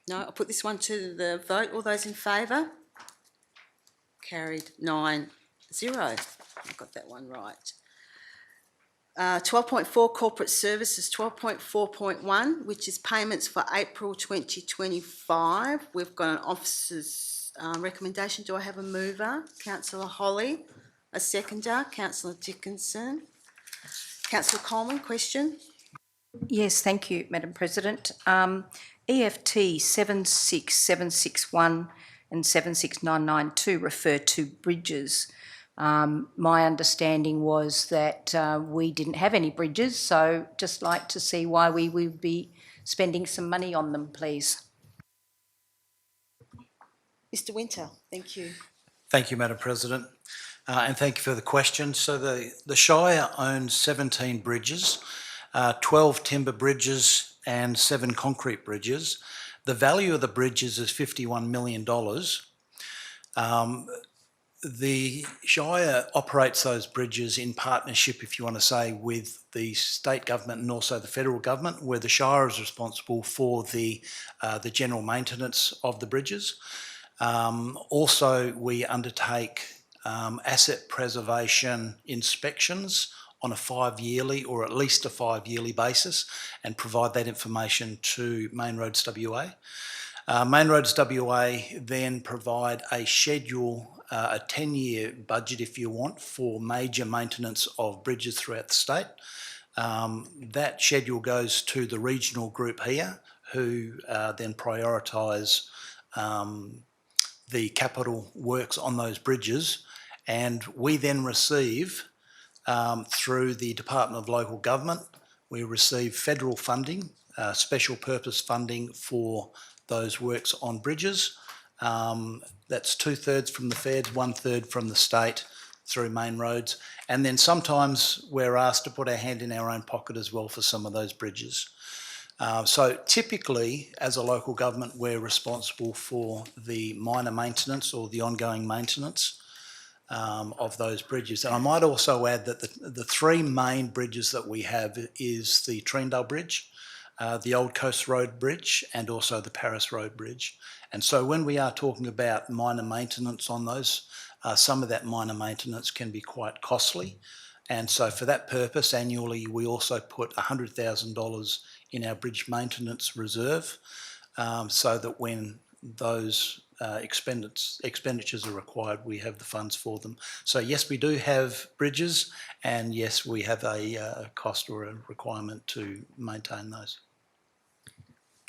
No, I'll put this one to the vote. All those in favour? Carried 9-0. I got that one right. 12.4 Corporate Services, 12.4.1, which is payments for April 2025. We've got an officer's recommendation. Do I have a mover? Councillor Holly. A seconder? Councillor Dickinson. Councillor Coleman, question? Yes, thank you, Madam President. EFT 76761 and 76992 refer to bridges. My understanding was that we didn't have any bridges, so just like to see why we would be spending some money on them, please. Mr Winter, thank you. Thank you, Madam President, and thank you for the question. So the Shire owns 17 bridges, 12 timber bridges and 7 concrete bridges. The value of the bridges is $51 million. The Shire operates those bridges in partnership, if you want to say, with the state government and also the federal government, where the Shire is responsible for the general maintenance of the bridges. Also, we undertake asset preservation inspections on a 5-yearly or at least a 5-yearly basis and provide that information to Main Roads WA. Main Roads WA then provide a schedule, a 10-year budget if you want, for major maintenance of bridges throughout the state. That schedule goes to the regional group here, who then prioritise the capital works on those bridges, and we then receive, through the Department of Local Government, we receive federal funding, special purpose funding for those works on bridges. That's 2/3 from the feds, 1/3 from the state through Main Roads. And then sometimes we're asked to put our hand in our own pocket as well for some of those bridges. So typically, as a local government, we're responsible for the minor maintenance or the ongoing maintenance of those bridges. And I might also add that the 3 main bridges that we have is the Treendale Bridge, the Old Coast Road Bridge, and also the Paris Road Bridge. And so when we are talking about minor maintenance on those, some of that minor maintenance can be quite costly. And so for that purpose, annually, we also put $100,000 in our bridge maintenance reserve, so that when those expenditures are required, we have the funds for them. So yes, we do have bridges, and yes, we have a cost or a requirement to maintain those.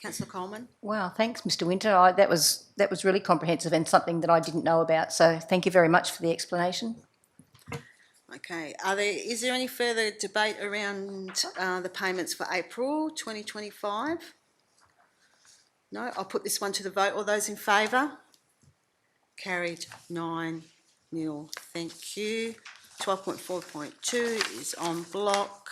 Councillor Coleman. Wow, thanks, Mr. Winter. That was really comprehensive and something that I didn't know about. So thank you very much for the explanation. Okay, is there any further debate around the payments for April 2025? No, I'll put this one to the vote. All those in favour? Carried 9-0. Thank you. 12.4.2 is on block.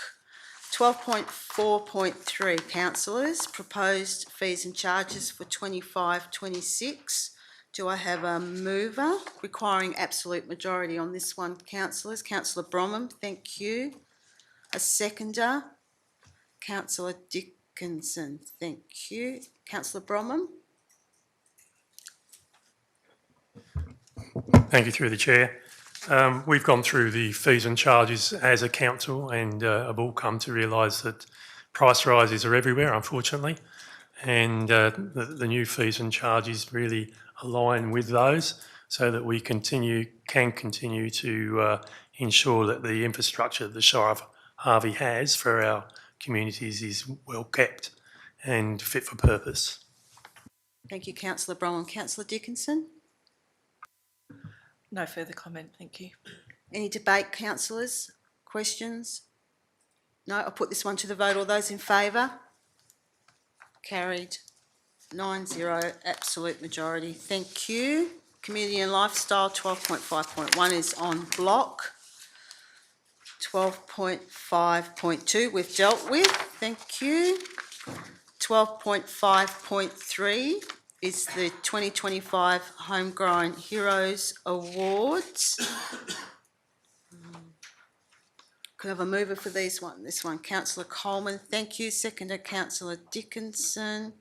12.4.3, councillors, proposed fees and charges for 25-26. Do I have a mover requiring absolute majority on this one, councillors? Councillor Bromham, thank you. A seconder? Councillor Dickinson, thank you. Councillor Bromham? Thank you, through the chair. We've gone through the fees and charges as a council and have all come to realise that price rises are everywhere, unfortunately, and the new fees and charges really align with those so that we can continue to ensure that the infrastructure the Shire of Harvey has for our communities is well kept and fit for purpose. Thank you, Councillor Bromham. Councillor Dickinson? No further comment, thank you. Any debate, councillors? Questions? No, I'll put this one to the vote. All those in favour? Carried 9-0, absolute majority. Thank you. Community and Lifestyle 12.5.1 is on block. 12.5.2 we've dealt with. Thank you. 12.5.3 is the 2025 Homegrown Heroes Awards. Could I have a mover for this one? Councillor Coleman, thank you. Seconder, Councillor Dickinson.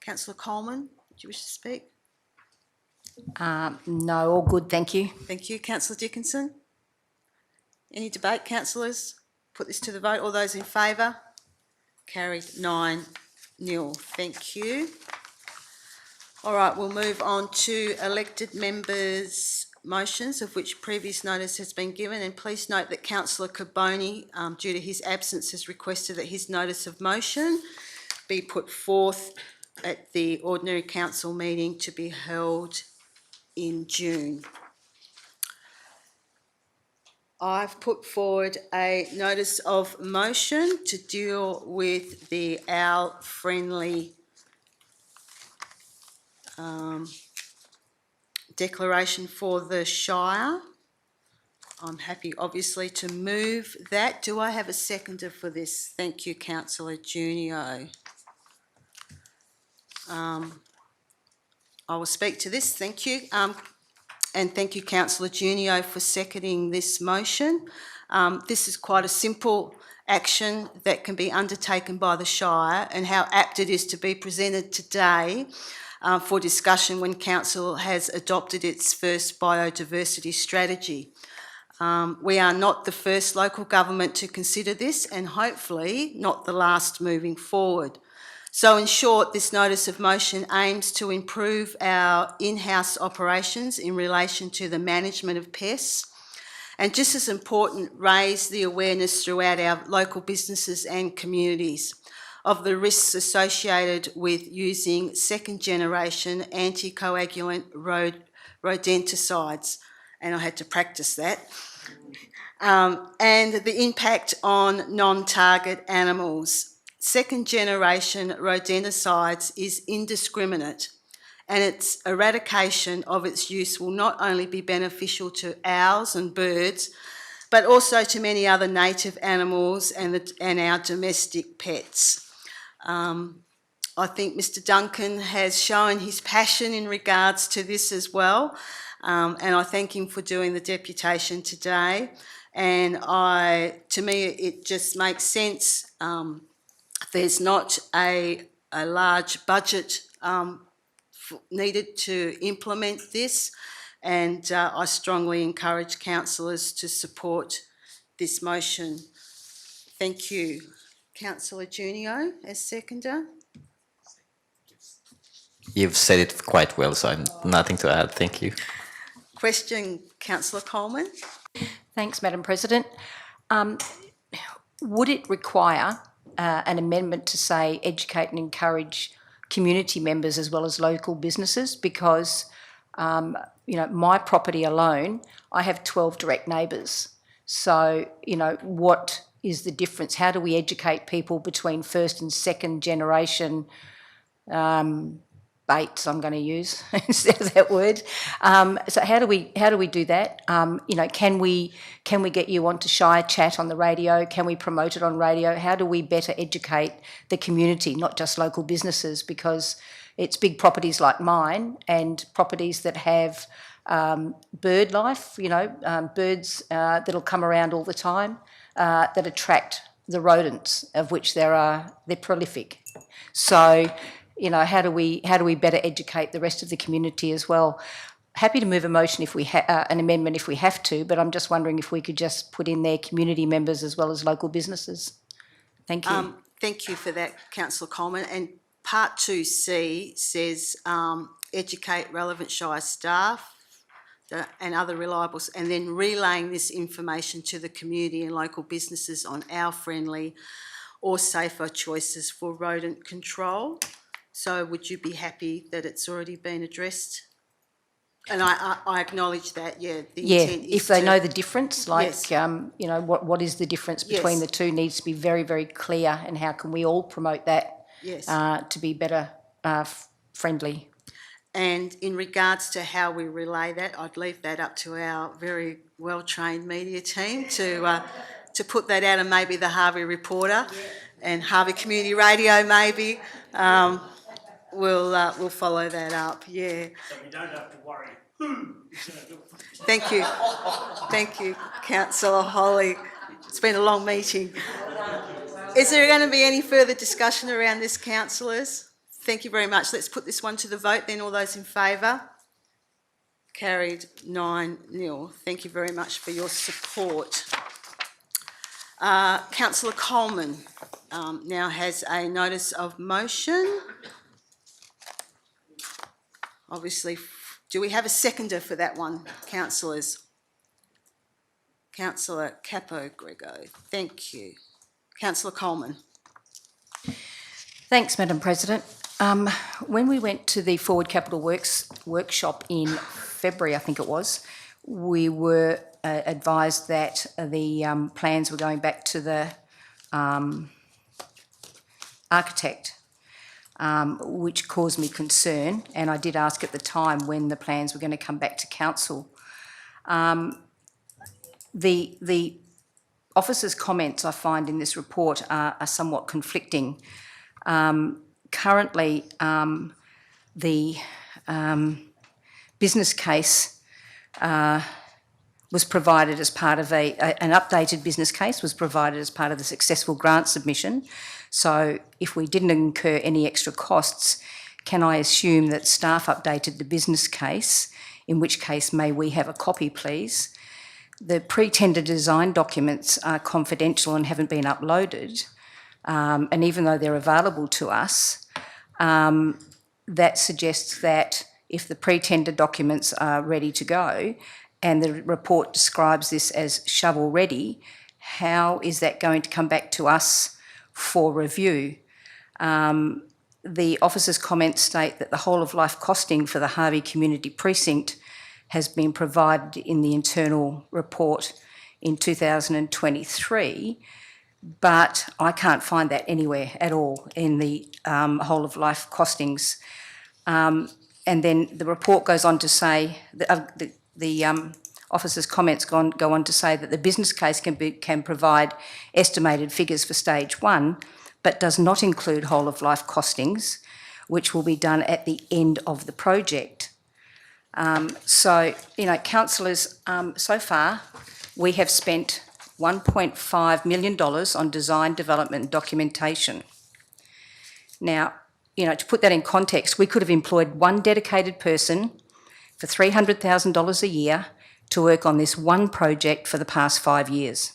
Councillor Coleman, do you wish to speak? No, all good, thank you. Thank you. Councillor Dickinson? Any debate, councillors? Put this to the vote. All those in favour? Carried 9-0. Thank you. All right, we'll move on to elected members' motions, of which previous notice has been given. And please note that Councillor Carboni, due to his absence, has requested that his notice of motion be put forth at the ordinary council meeting to be held in June. I've put forward a notice of motion to deal with the owl-friendly declaration for the Shire. I'm happy, obviously, to move that. Do I have a seconder for this? Thank you, Councillor Junio. I will speak to this, thank you. And thank you, councillor Junio, for seconding this motion. This is quite a simple action that can be undertaken by the Shire, and how apt it is to be presented today for discussion when council has adopted its first biodiversity strategy. We are not the first local government to consider this, and hopefully not the last moving forward. So in short, this notice of motion aims to improve our in-house operations in relation to the management of pests, and just as important, raise the awareness throughout our local businesses and communities of the risks associated with using second-generation anticoagulant rodenticides, and I had to practice that, and the impact on non-target animals. Second-generation rodenticides is indiscriminate, and its eradication of its use will not only be beneficial to owls and birds, but also to many other native animals and our domestic pets. I think Mr. Duncan has shown his passion in regards to this as well, and I thank him for doing the deputation today. And to me, it just makes sense. There's not a large budget needed to implement this, and I strongly encourage councillors to support this motion. Thank you. Councillor Junio as seconder. You've said it quite well, so I'm nothing to add. Thank you. Question, councillor Coleman. Thanks, Madam President. Would it require an amendment to say educate and encourage community members as well as local businesses? Because, my property alone, I have 12 direct neighbours. So, what is the difference? How do we educate people between first and second generation baits, I'm going to use instead of that word. So how do we do that? Can we get you onto Shire Chat on the radio? Can we promote it on radio? How do we better educate the community, not just local businesses? Because it's big properties like mine and properties that have bird life, birds that'll come around all the time that attract the rodents, of which they're prolific. So, how do we better educate the rest of the community as well? Happy to move a motion if we an amendment if we have to, but I'm just wondering if we could just put in there community members as well as local businesses. Thank you. Thank you for that, councillor Coleman. And part 2C says educate relevant Shire staff and other reliables, and then relaying this information to the community and local businesses on our friendly or safer choices for rodent control. So would you be happy that it's already been addressed? And I acknowledge that, the intent is if they know the difference, Yes. What is the difference between Yes. the two needs to be very, very clear, and how can we all promote that Yes. to be better friendly? And in regards to how we relay that, I'd leave that up to our very well-trained media team to put that out, and maybe the Harvey Reporter and Harvey Community Radio maybe will follow that up. Yeah. So we don't have to worry who is going to do it. Thank you, Councillor Holly. It's been a long meeting. Is there going to be any further discussion around this, councillors? Thank you very much. Let's put this one to the vote then. All those in favour? Carried 9-0. Thank you very much for your support. Councillor Coleman now has a notice of motion. Obviously, do we have a seconder for that one, councillors? Councillor Capo-Grego, thank you. Councillor Coleman. Thanks, Madam President. When we went to the Forward Capital Works workshop in February, I think it was, we were advised that the plans were going back to the architect, which caused me concern, and I did ask at the time when the plans were going to come back to council. The officer's comments I find in this report are somewhat conflicting. Currently, the business case was provided as part of an updated business case was provided as part of the successful grant submission. So if we didn't incur any extra costs, can I assume that staff updated the business case, in which case may we have a copy, please? The pre-tender design documents are confidential and haven't been uploaded, and even though they're available to us, that suggests that if the pre-tender documents are ready to go and the report describes this as shovel-ready, how is that going to come back to us for review? The officer's comments state that the whole-of-life costing for the Harvey Community Precinct has been provided in the internal report in 2023, but I can't find that anywhere at all in the whole-of-life costings. And then the report goes on to say, the officer's comments go on to say that the business case can provide estimated figures for stage 1, but does not include whole-of-life costings, which will be done at the end of the project. So, councillors, so far we have spent $1.5 million on design, development and documentation. Now, to put that in context, we could have employed one dedicated person for $300,000 a year to work on this one project for the past 5 years.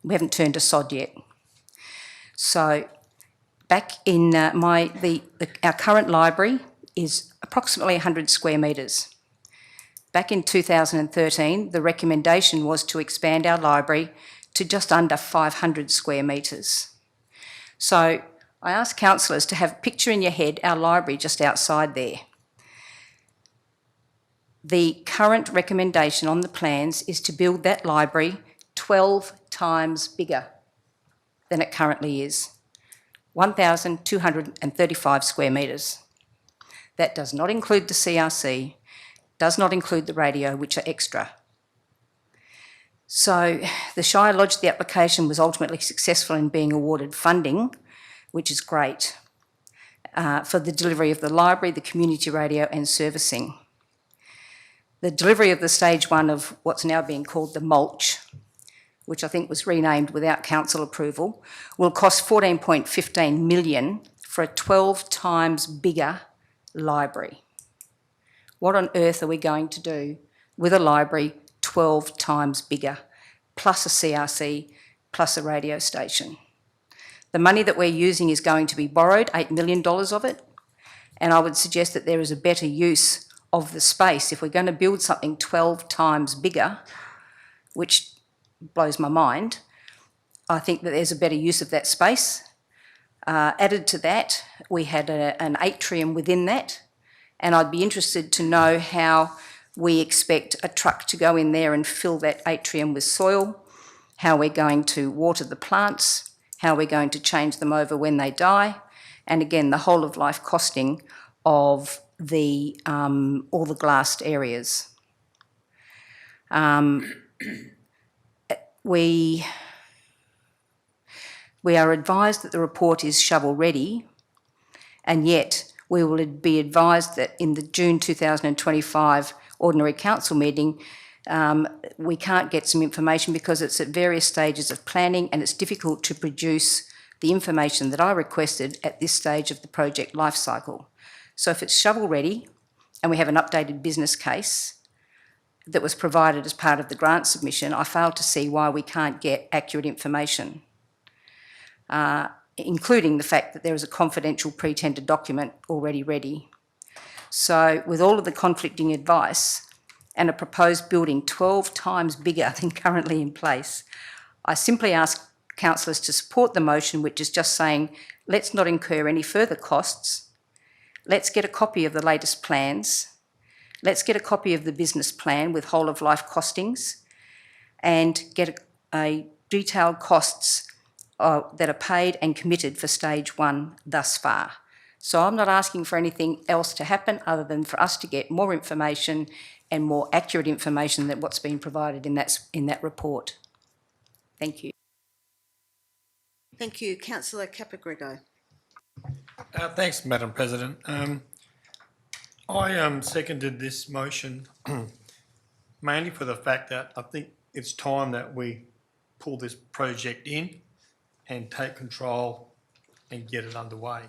We haven't turned a sod yet. So back in our current library is approximately 100 square metres. Back in 2013, the recommendation was to expand our library to just under 500 square metres. So I ask councillors to have a picture in your head our library just outside there. The current recommendation on the plans is to build that library 12 times bigger than it currently is, 1,235 square metres. That does not include the CRC, does not include the radio, which are extra. So the Shire lodged the application, was ultimately successful in being awarded funding, which is great, for the delivery of the library, the community radio and servicing. The delivery of the stage 1 of what's now being called the mulch, which I think was renamed without council approval, will cost $14.15 million for a 12 times bigger library. What on earth are we going to do with a library 12 times bigger, plus a CRC, plus a radio station? The money that we're using is going to be borrowed, $8 million of it, and I would suggest that there is a better use of the space. If we're going to build something 12 times bigger, which blows my mind, I think that there's a better use of that space. Added to that, we had an atrium within that, and I'd be interested to know how we expect a truck to go in there and fill that atrium with soil, how we're going to water the plants, how we're going to change them over when they die, and again, the whole of life costing of all the glassed areas. We are advised that the report is shovel ready, and yet we will be advised that in the June 2025 Ordinary Council meeting, we can't get some information because it's at various stages of planning and it's difficult to produce the information that I requested at this stage of the project life cycle. So if it's shovel ready and we have an updated business case that was provided as part of the grant submission, I fail to see why we can't get accurate information, including the fact that there is a confidential pre-tender document already ready. So with all of the conflicting advice and a proposed building 12 times bigger than currently in place, I simply ask councillors to support the motion, which is just saying, let's not incur any further costs. Let's get a copy of the latest plans. Let's get a copy of the business plan with whole of life costings and get a detailed costs that are paid and committed for stage 1 thus far. So I'm not asking for anything else to happen other than for us to get more information and more accurate information than what's been provided in that report. Thank you. Thank you. Councillor Capagrego. Thanks, Madam President. I seconded this motion mainly for the fact that I think it's time that we pull this project in and take control and get it underway.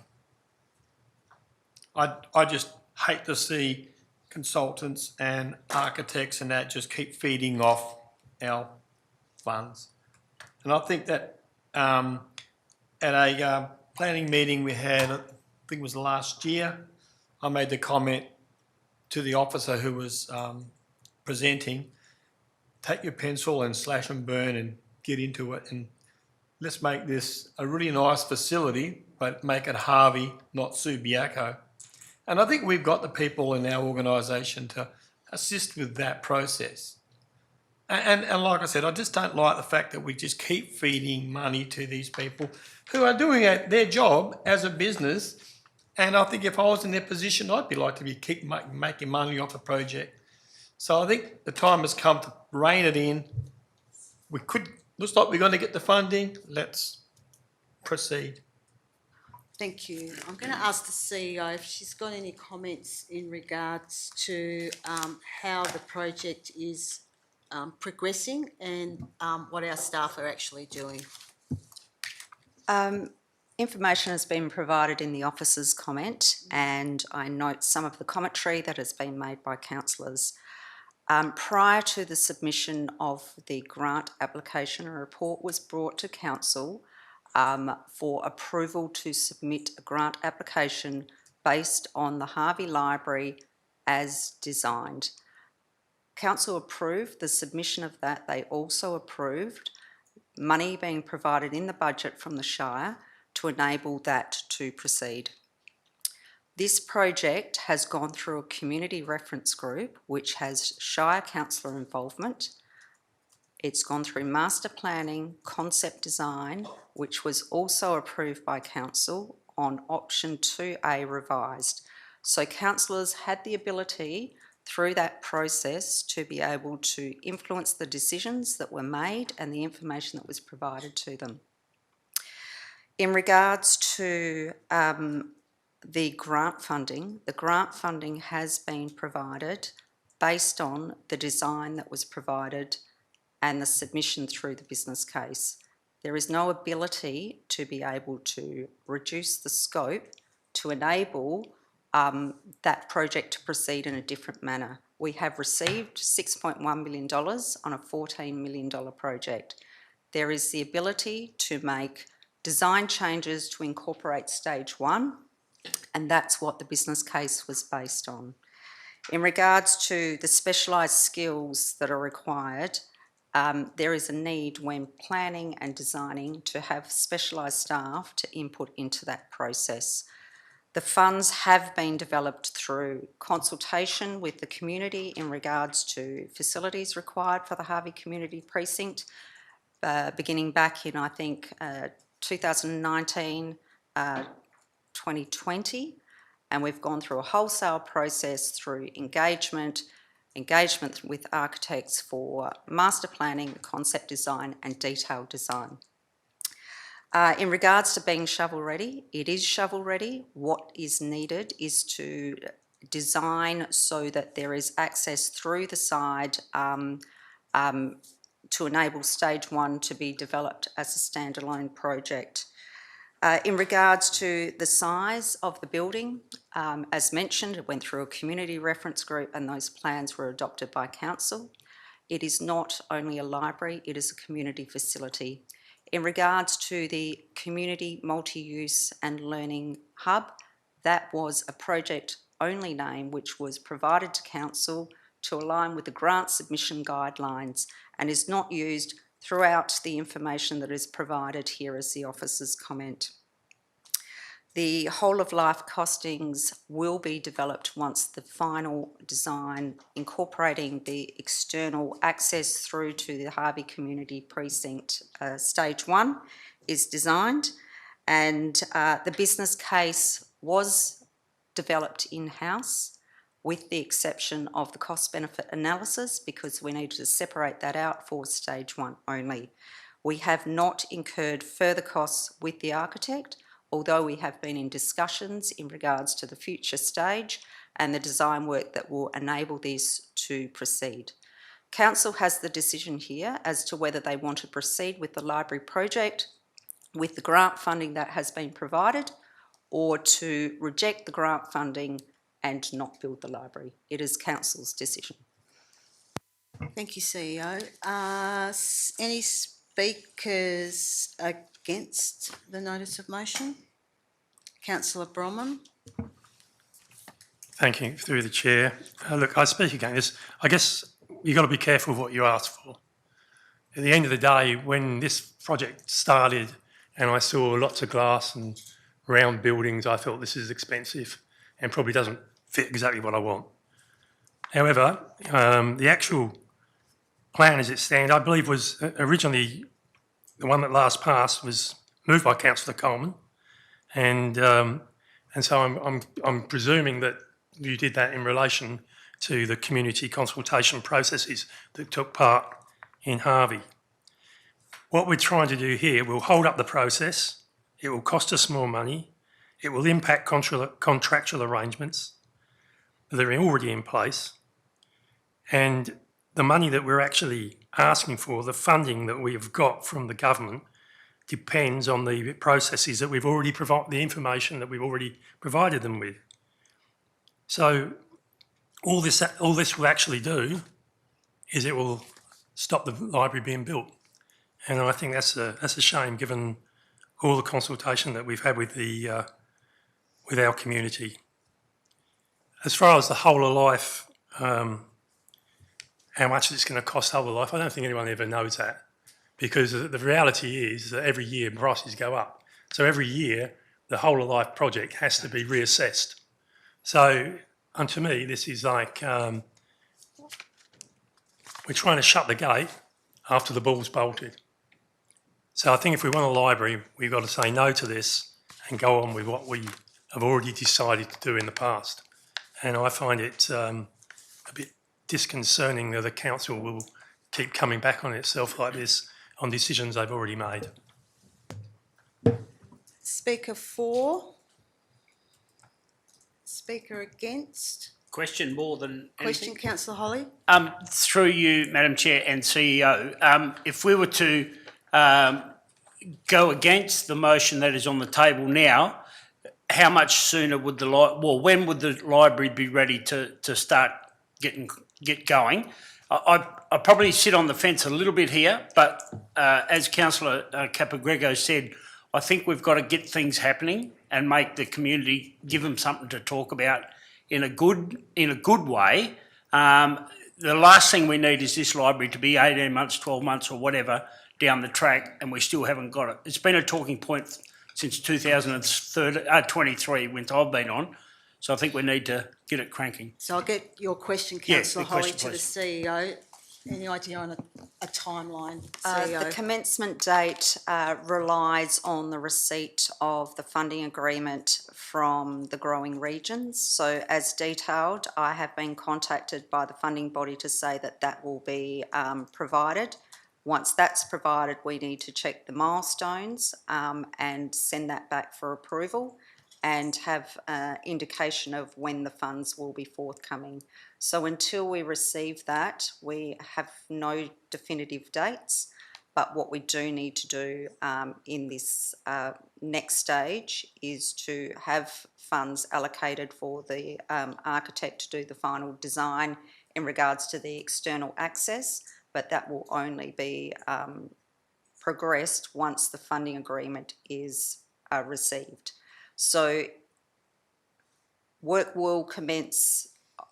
I just hate to see consultants and architects and that just keep feeding off our funds. And I think that at a planning meeting we had, I think it was last year, I made the comment to the officer who was presenting, take your pencil and slash and burn and get into it, and let's make this a really nice facility, but make it Harvey, not Subiaco. And I think we've got the people in our organisation to assist with that process. And like I said, I just don't like the fact that we just keep feeding money to these people who are doing their job as a business. And I think if I was in their position, I'd be like to be keep making money off a project. So I think the time has come to rein it in. Looks like we're going to get the funding. Let's proceed. Thank you. I'm going to ask the CEO if she's got any comments in regards to how the project is progressing and what our staff are actually doing. Information has been provided in the officer's comment, and I note some of the commentary that has been made by councillors. Prior to the submission of the grant application, a report was brought to council for approval to submit a grant application based on the Harvey Library as designed. Council approved the submission of that. They also approved money being provided in the budget from the Shire to enable that to proceed. This project has gone through a community reference group which has Shire councillor involvement. It's gone through master planning, concept design, which was also approved by council on option 2A revised. So councillors had the ability through that process to be able to influence the decisions that were made and the information that was provided to them. In regards to the grant funding has been provided based on the design that was provided and the submission through the business case. There is no ability to be able to reduce the scope to enable that project to proceed in a different manner. We have received $6.1 million on a $14 million project. There is the ability to make design changes to incorporate stage 1, and that's what the business case was based on. In regards to the specialised skills that are required, there is a need when planning and designing to have specialised staff to input into that process. The funds have been developed through consultation with the community in regards to facilities required for the Harvey Community Precinct, beginning back in, I think, 2019, 2020, and we've gone through a wholesale process through engagement with architects for master planning, concept design and detailed design. In regards to being shovel ready, it is shovel ready. What is needed is to design so that there is access through the side to enable stage 1 to be developed as a standalone project. In regards to the size of the building, as mentioned, it went through a community reference group and those plans were adopted by council. It is not only a library, it is a community facility. In regards to the community multi-use and learning hub, that was a project only name which was provided to council to align with the grant submission guidelines and is not used throughout the information that is provided here as the officer's comment. The whole of life costings will be developed once the final design incorporating the external access through to the Harvey Community Precinct stage 1 is designed, and the business case was developed in-house with the exception of the cost benefit analysis because we needed to separate that out for stage 1 only. We have not incurred further costs with the architect, although we have been in discussions in regards to the future stage, and the design work that will enable this to proceed. Council has the decision here as to whether they want to proceed with the library project with the grant funding that has been provided, or to reject the grant funding and not build the library. It is Council's decision. Thank you, CEO. Any speakers against the notice of motion? Councillor Bromham. Thank you, through the chair. Look, I speak again. I guess you've got to be careful of what you ask for. At the end of the day, when this project started and I saw lots of glass and round buildings, I thought this is expensive and probably doesn't fit exactly what I want. However, the actual plan as it stands, I believe, was originally the one that last passed was moved by Councillor Coleman, and so I'm presuming that you did that in relation to the community consultation processes that took part in Harvey. What we're trying to do here will hold up the process. It will cost us more money. It will impact contractual arrangements that are already in place. And the money that we're actually asking for, the funding that we have got from the government, depends on the processes that we've already provided, the information that we've already provided them with. So all this will actually do is it will stop the library being built. And I think that's a shame, given all the consultation that we've had with our community. As far as the whole of life, how much it's going to cost whole of life, I don't think anyone ever knows that, because the reality is that every year prices go up. So every year the whole of life project has to be reassessed. So, and to me, this is like we're trying to shut the gate after the ball's bolted. So I think if we want a library, we've got to say no to this and go on with what we have already decided to do in the past. And I find it a bit disconcerting that the council will keep coming back on itself like this on decisions they've already made. Speaker for. Speaker against. Question more than Question, anything. Councillor Holly. Through you, Madam Chair and CEO, if we were to go against the motion that is on the table now, how much sooner would when would the library be ready to start get going? I probably sit on the fence a little bit here, but as Councillor Capagrego said, I think we've got to get things happening and make the community, give them something to talk about in a good way. The last thing we need is this library to be 18 months, 12 months or whatever down the track, and we still haven't got it. It's been a talking point since 2023 when I've been on, so I think we need to get it cranking. So I'll get your question, Yes, Councillor the Holly, question, to the CEO. Any idea on a timeline, CEO? The commencement date relies on the receipt of the funding agreement from the growing regions. So as detailed, I have been contacted by the funding body to say that that will be provided. Once that's provided, we need to check the milestones and send that back for approval and have an indication of when the funds will be forthcoming. So until we receive that, we have no definitive dates, but what we do need to do in this next stage is to have funds allocated for the architect to do the final design in regards to the external access, but that will only be progressed once the funding agreement is received. So work will commence,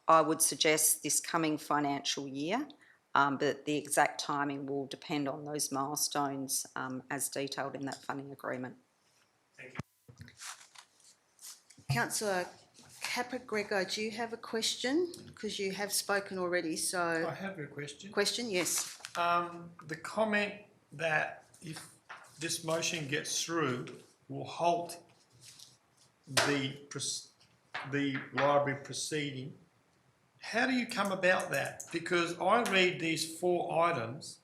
I would suggest, this coming financial year, but the exact timing will depend on those milestones as detailed in that funding agreement. Thank you. Councillor Capagrego, do you have a question? Because you have spoken already, so... I have a question. Question, yes. The comment that if this motion gets through, will halt the library proceeding. How do you come about that? Because I read these 4 items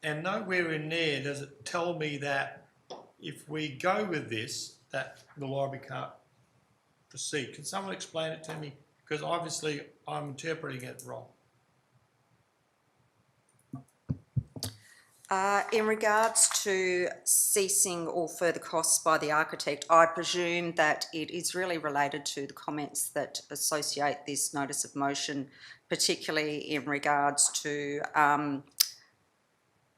and nowhere in there does it tell me that if we go with this, that the library can't proceed. Can someone explain it to me? Because obviously I'm interpreting it wrong. In regards to ceasing all further costs by the architect, I presume that it is really related to the comments that associate this notice of motion, particularly in regards to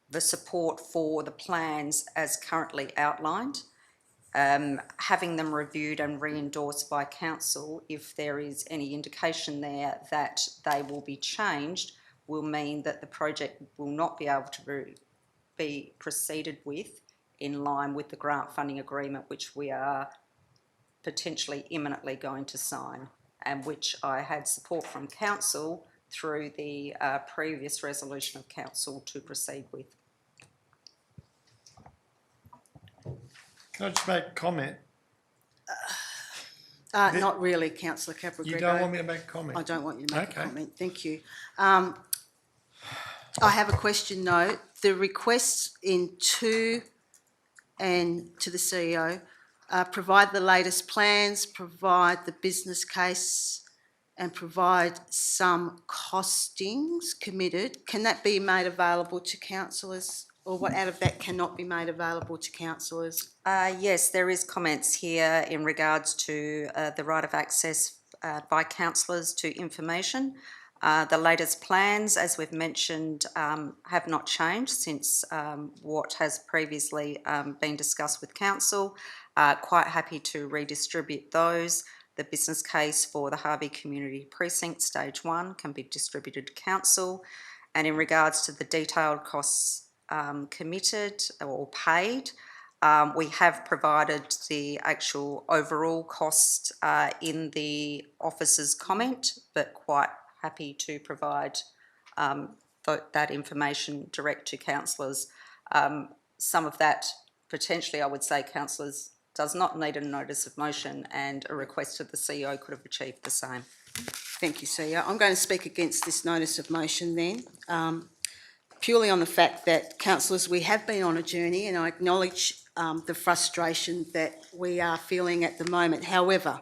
the support for the plans as currently outlined. Having them reviewed and re-endorsed by council, if there is any indication there that they will be changed, will mean that the project will not be able to be proceeded with in line with the grant funding agreement which we are potentially imminently going to sign, and which I had support from council through the previous resolution of council to proceed with. Can I just make a comment? Not really, councillor Capra-Grego. You don't want me to make a comment? I don't want you to make Okay. a comment, thank you. I have a question though. The requests in 2 and to the CEO, provide the latest plans, provide the business case and provide some costings committed. Can that be made available to councillors, or what out of that cannot be made available to councillors? Yes, there is comments here in regards to the right of access by councillors to information. The latest plans, as we've mentioned, have not changed since what has previously been discussed with council. Quite happy to redistribute those. The business case for the Harvey Community Precinct Stage 1 can be distributed to council. And in regards to the detailed costs committed or paid, we have provided the actual overall cost in the officer's comment, but quite happy to provide that information direct to councillors. Some of that, potentially, I would say, councillors, does not need a notice of motion, and a request of the CEO could have achieved the same. Thank you, CEO. I'm going to speak against this notice of motion then, purely on the fact that, councillors, we have been on a journey, and I acknowledge the frustration that we are feeling at the moment. However,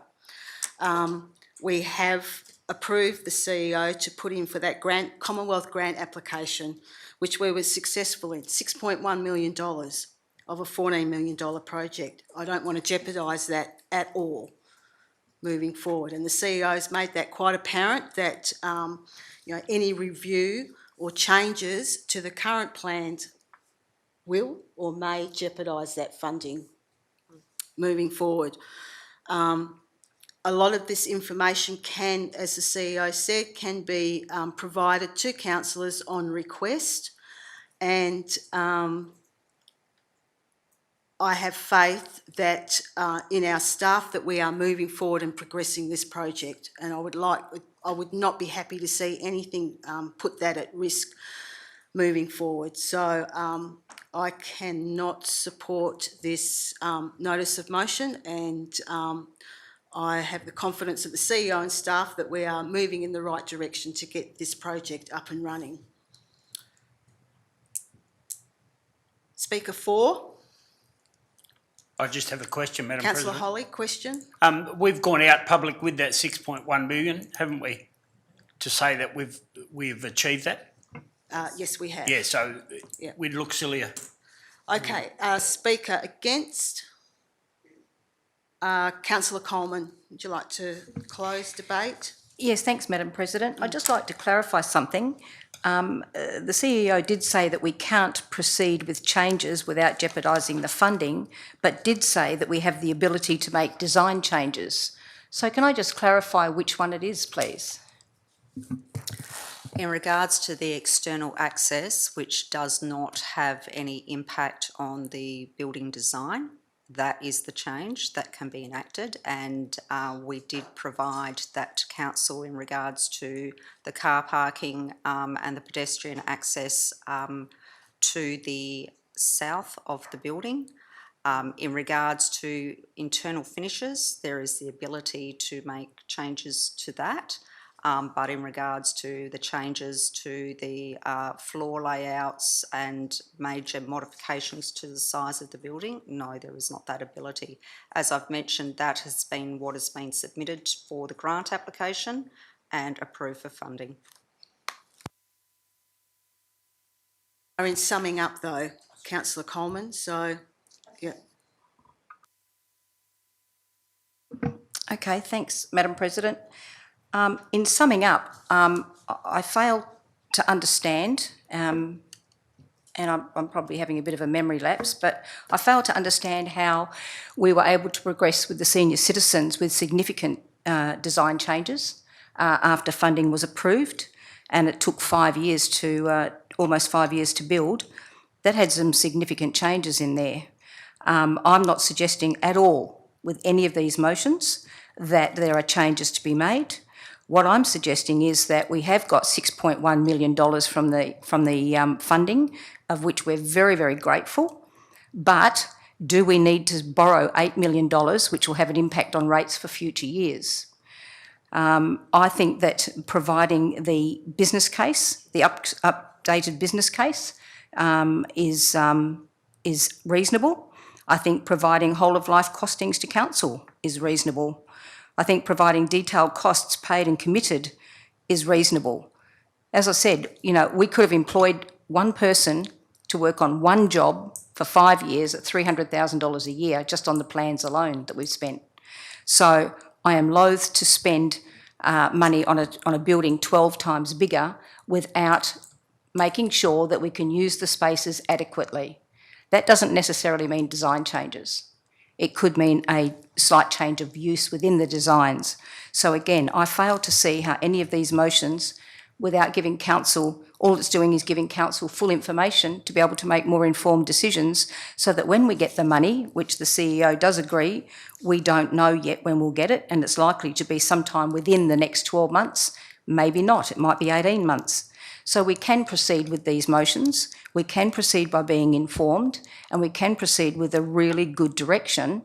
we have approved the CEO to put in for that grant, Commonwealth grant application, which we were successful in, $6.1 million of a $14 million project. I don't want to jeopardise that at all moving forward. And the CEO has made that quite apparent that any review or changes to the current plans will or may jeopardise that funding moving forward. A lot of this information can, as the CEO said, can be provided to councillors on request, and I have faith that in our staff that we are moving forward and progressing this project, and I would not be happy to see anything put that at risk moving forward. So I cannot support this notice of motion, and I have the confidence of the CEO and staff that we are moving in the right direction to get this project up and running. Speaker 4. I just have a question, Madam Councillor President. Holly, question? We've gone out public with that 6.1 million, haven't we? To say that we've achieved that? Yes, we have. Yeah, so Yeah. we'd look sillier. Okay, speaker against? Councillor Coleman, would you like to close debate? Yes, thanks, Madam President. I'd just like to clarify something. The CEO did say that we can't proceed with changes without jeopardising the funding, but did say that we have the ability to make design changes. So can I just clarify which one it is, please? In regards to the external access, which does not have any impact on the building design, that is the change that can be enacted, and we did provide that to council in regards to the car parking and the pedestrian access to the south of the building. In regards to internal finishes, there is the ability to make changes to that. but in regards to the changes to the floor layouts and major modifications to the size of the building, no, there is not that ability. As I've mentioned, that has been what has been submitted for the grant application and approved for funding. In summing up though, Councillor Coleman, so, yeah. Okay, thanks, Madam President. In summing up, I fail to understand, and I'm probably having a bit of a memory lapse, but I fail to understand how we were able to progress with the senior citizens with significant design changes after funding was approved, and it took 5 years to, almost 5 years to build. That had some significant changes in there. I'm not suggesting at all with any of these motions that there are changes to be made. What I'm suggesting is that we have got $6.1 million from the funding, of which we're very, very grateful. But do we need to borrow $8 million, which will have an impact on rates for future years? I think that providing the business case, the updated business case, is reasonable. I think providing whole-of-life costings to council is reasonable. I think providing detailed costs paid and committed is reasonable. As I said, you know, we could have employed one person to work on one job for 5 years at $300,000 a year just on the plans alone that we've spent. So I am loath to spend money on a building 12 times bigger without making sure that we can use the spaces adequately. That doesn't necessarily mean design changes. It could mean a slight change of use within the designs. So again, I fail to see how any of these motions, without giving council, all it's doing is giving council full information to be able to make more informed decisions, so that when we get the money, which the CEO does agree, we don't know yet when we'll get it, and it's likely to be sometime within the next 12 months, maybe not, it might be 18 months. So we can proceed with these motions, we can proceed by being informed, and we can proceed with a really good direction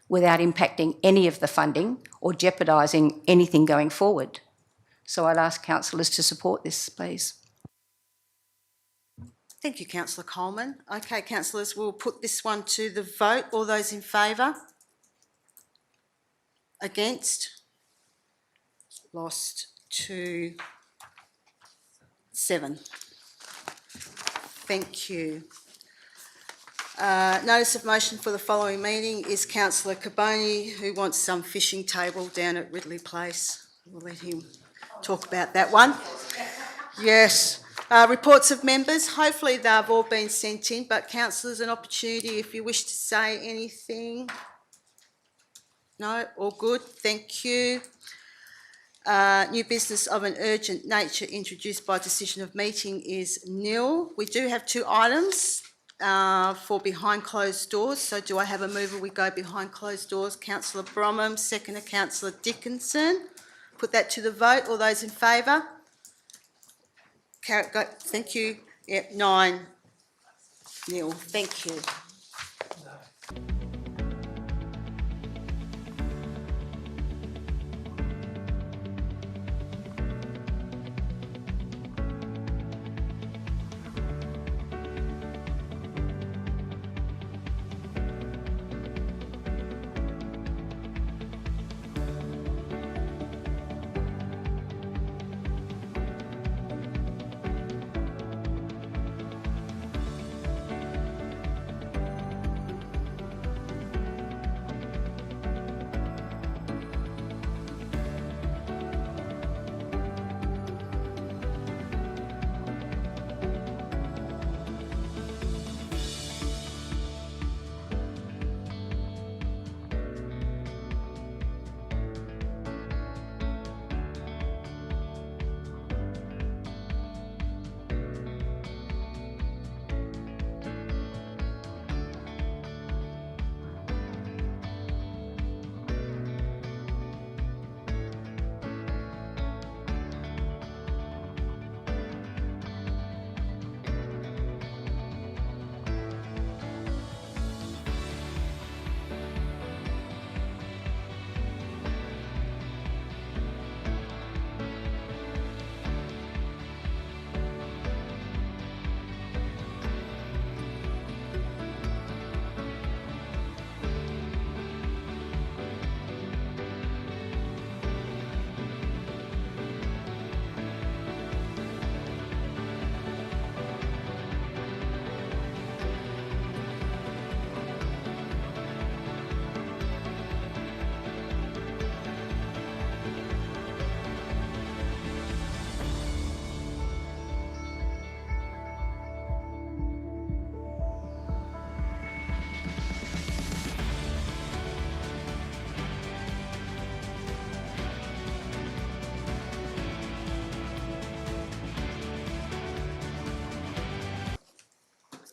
without impacting any of the funding or jeopardising anything going forward. So I'd ask councillors to support this, please. Thank you, Councillor Coleman. Okay, councillors, we'll put this one to the vote. All those in favour? Against? Lost to 7. Thank you. Notice of motion for the following meeting is Councillor Carboni, who wants some fishing table down at Ridley Place. We'll let him talk about that one. Yes. Reports of members. Hopefully they've all been sent in, but councillors, an opportunity if you wish to say anything. No? All good. Thank you. New business of an urgent nature introduced by decision of meeting is nil. We do have 2 items for behind closed doors. So do I have a mover? We go behind closed doors. Councillor Bromham, seconder Councillor Dickinson. Put that to the vote. All those in favour? Thank you. Yep, 9-0. Thank you.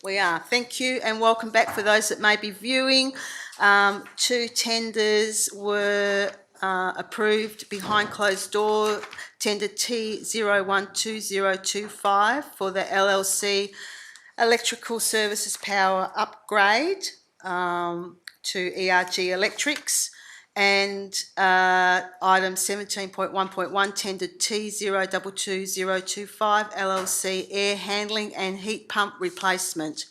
We are. Thank you and welcome back for those that may be viewing. 2 tenders were approved behind closed door. Tender T012025 for the LLC Electrical Services Power Upgrade to ERG Electrics. And item 17.1.1, tender T022025 LLC Air Handling and Heat Pump Replacement.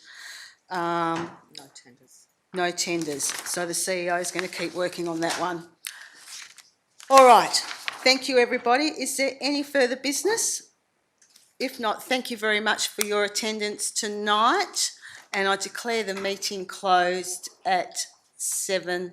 No tenders. No tenders. So the CEO is going to keep working on that one. All right. Thank you, everybody. Is there any further business? If not, thank you very much for your attendance tonight. And I declare the meeting closed at 7:00.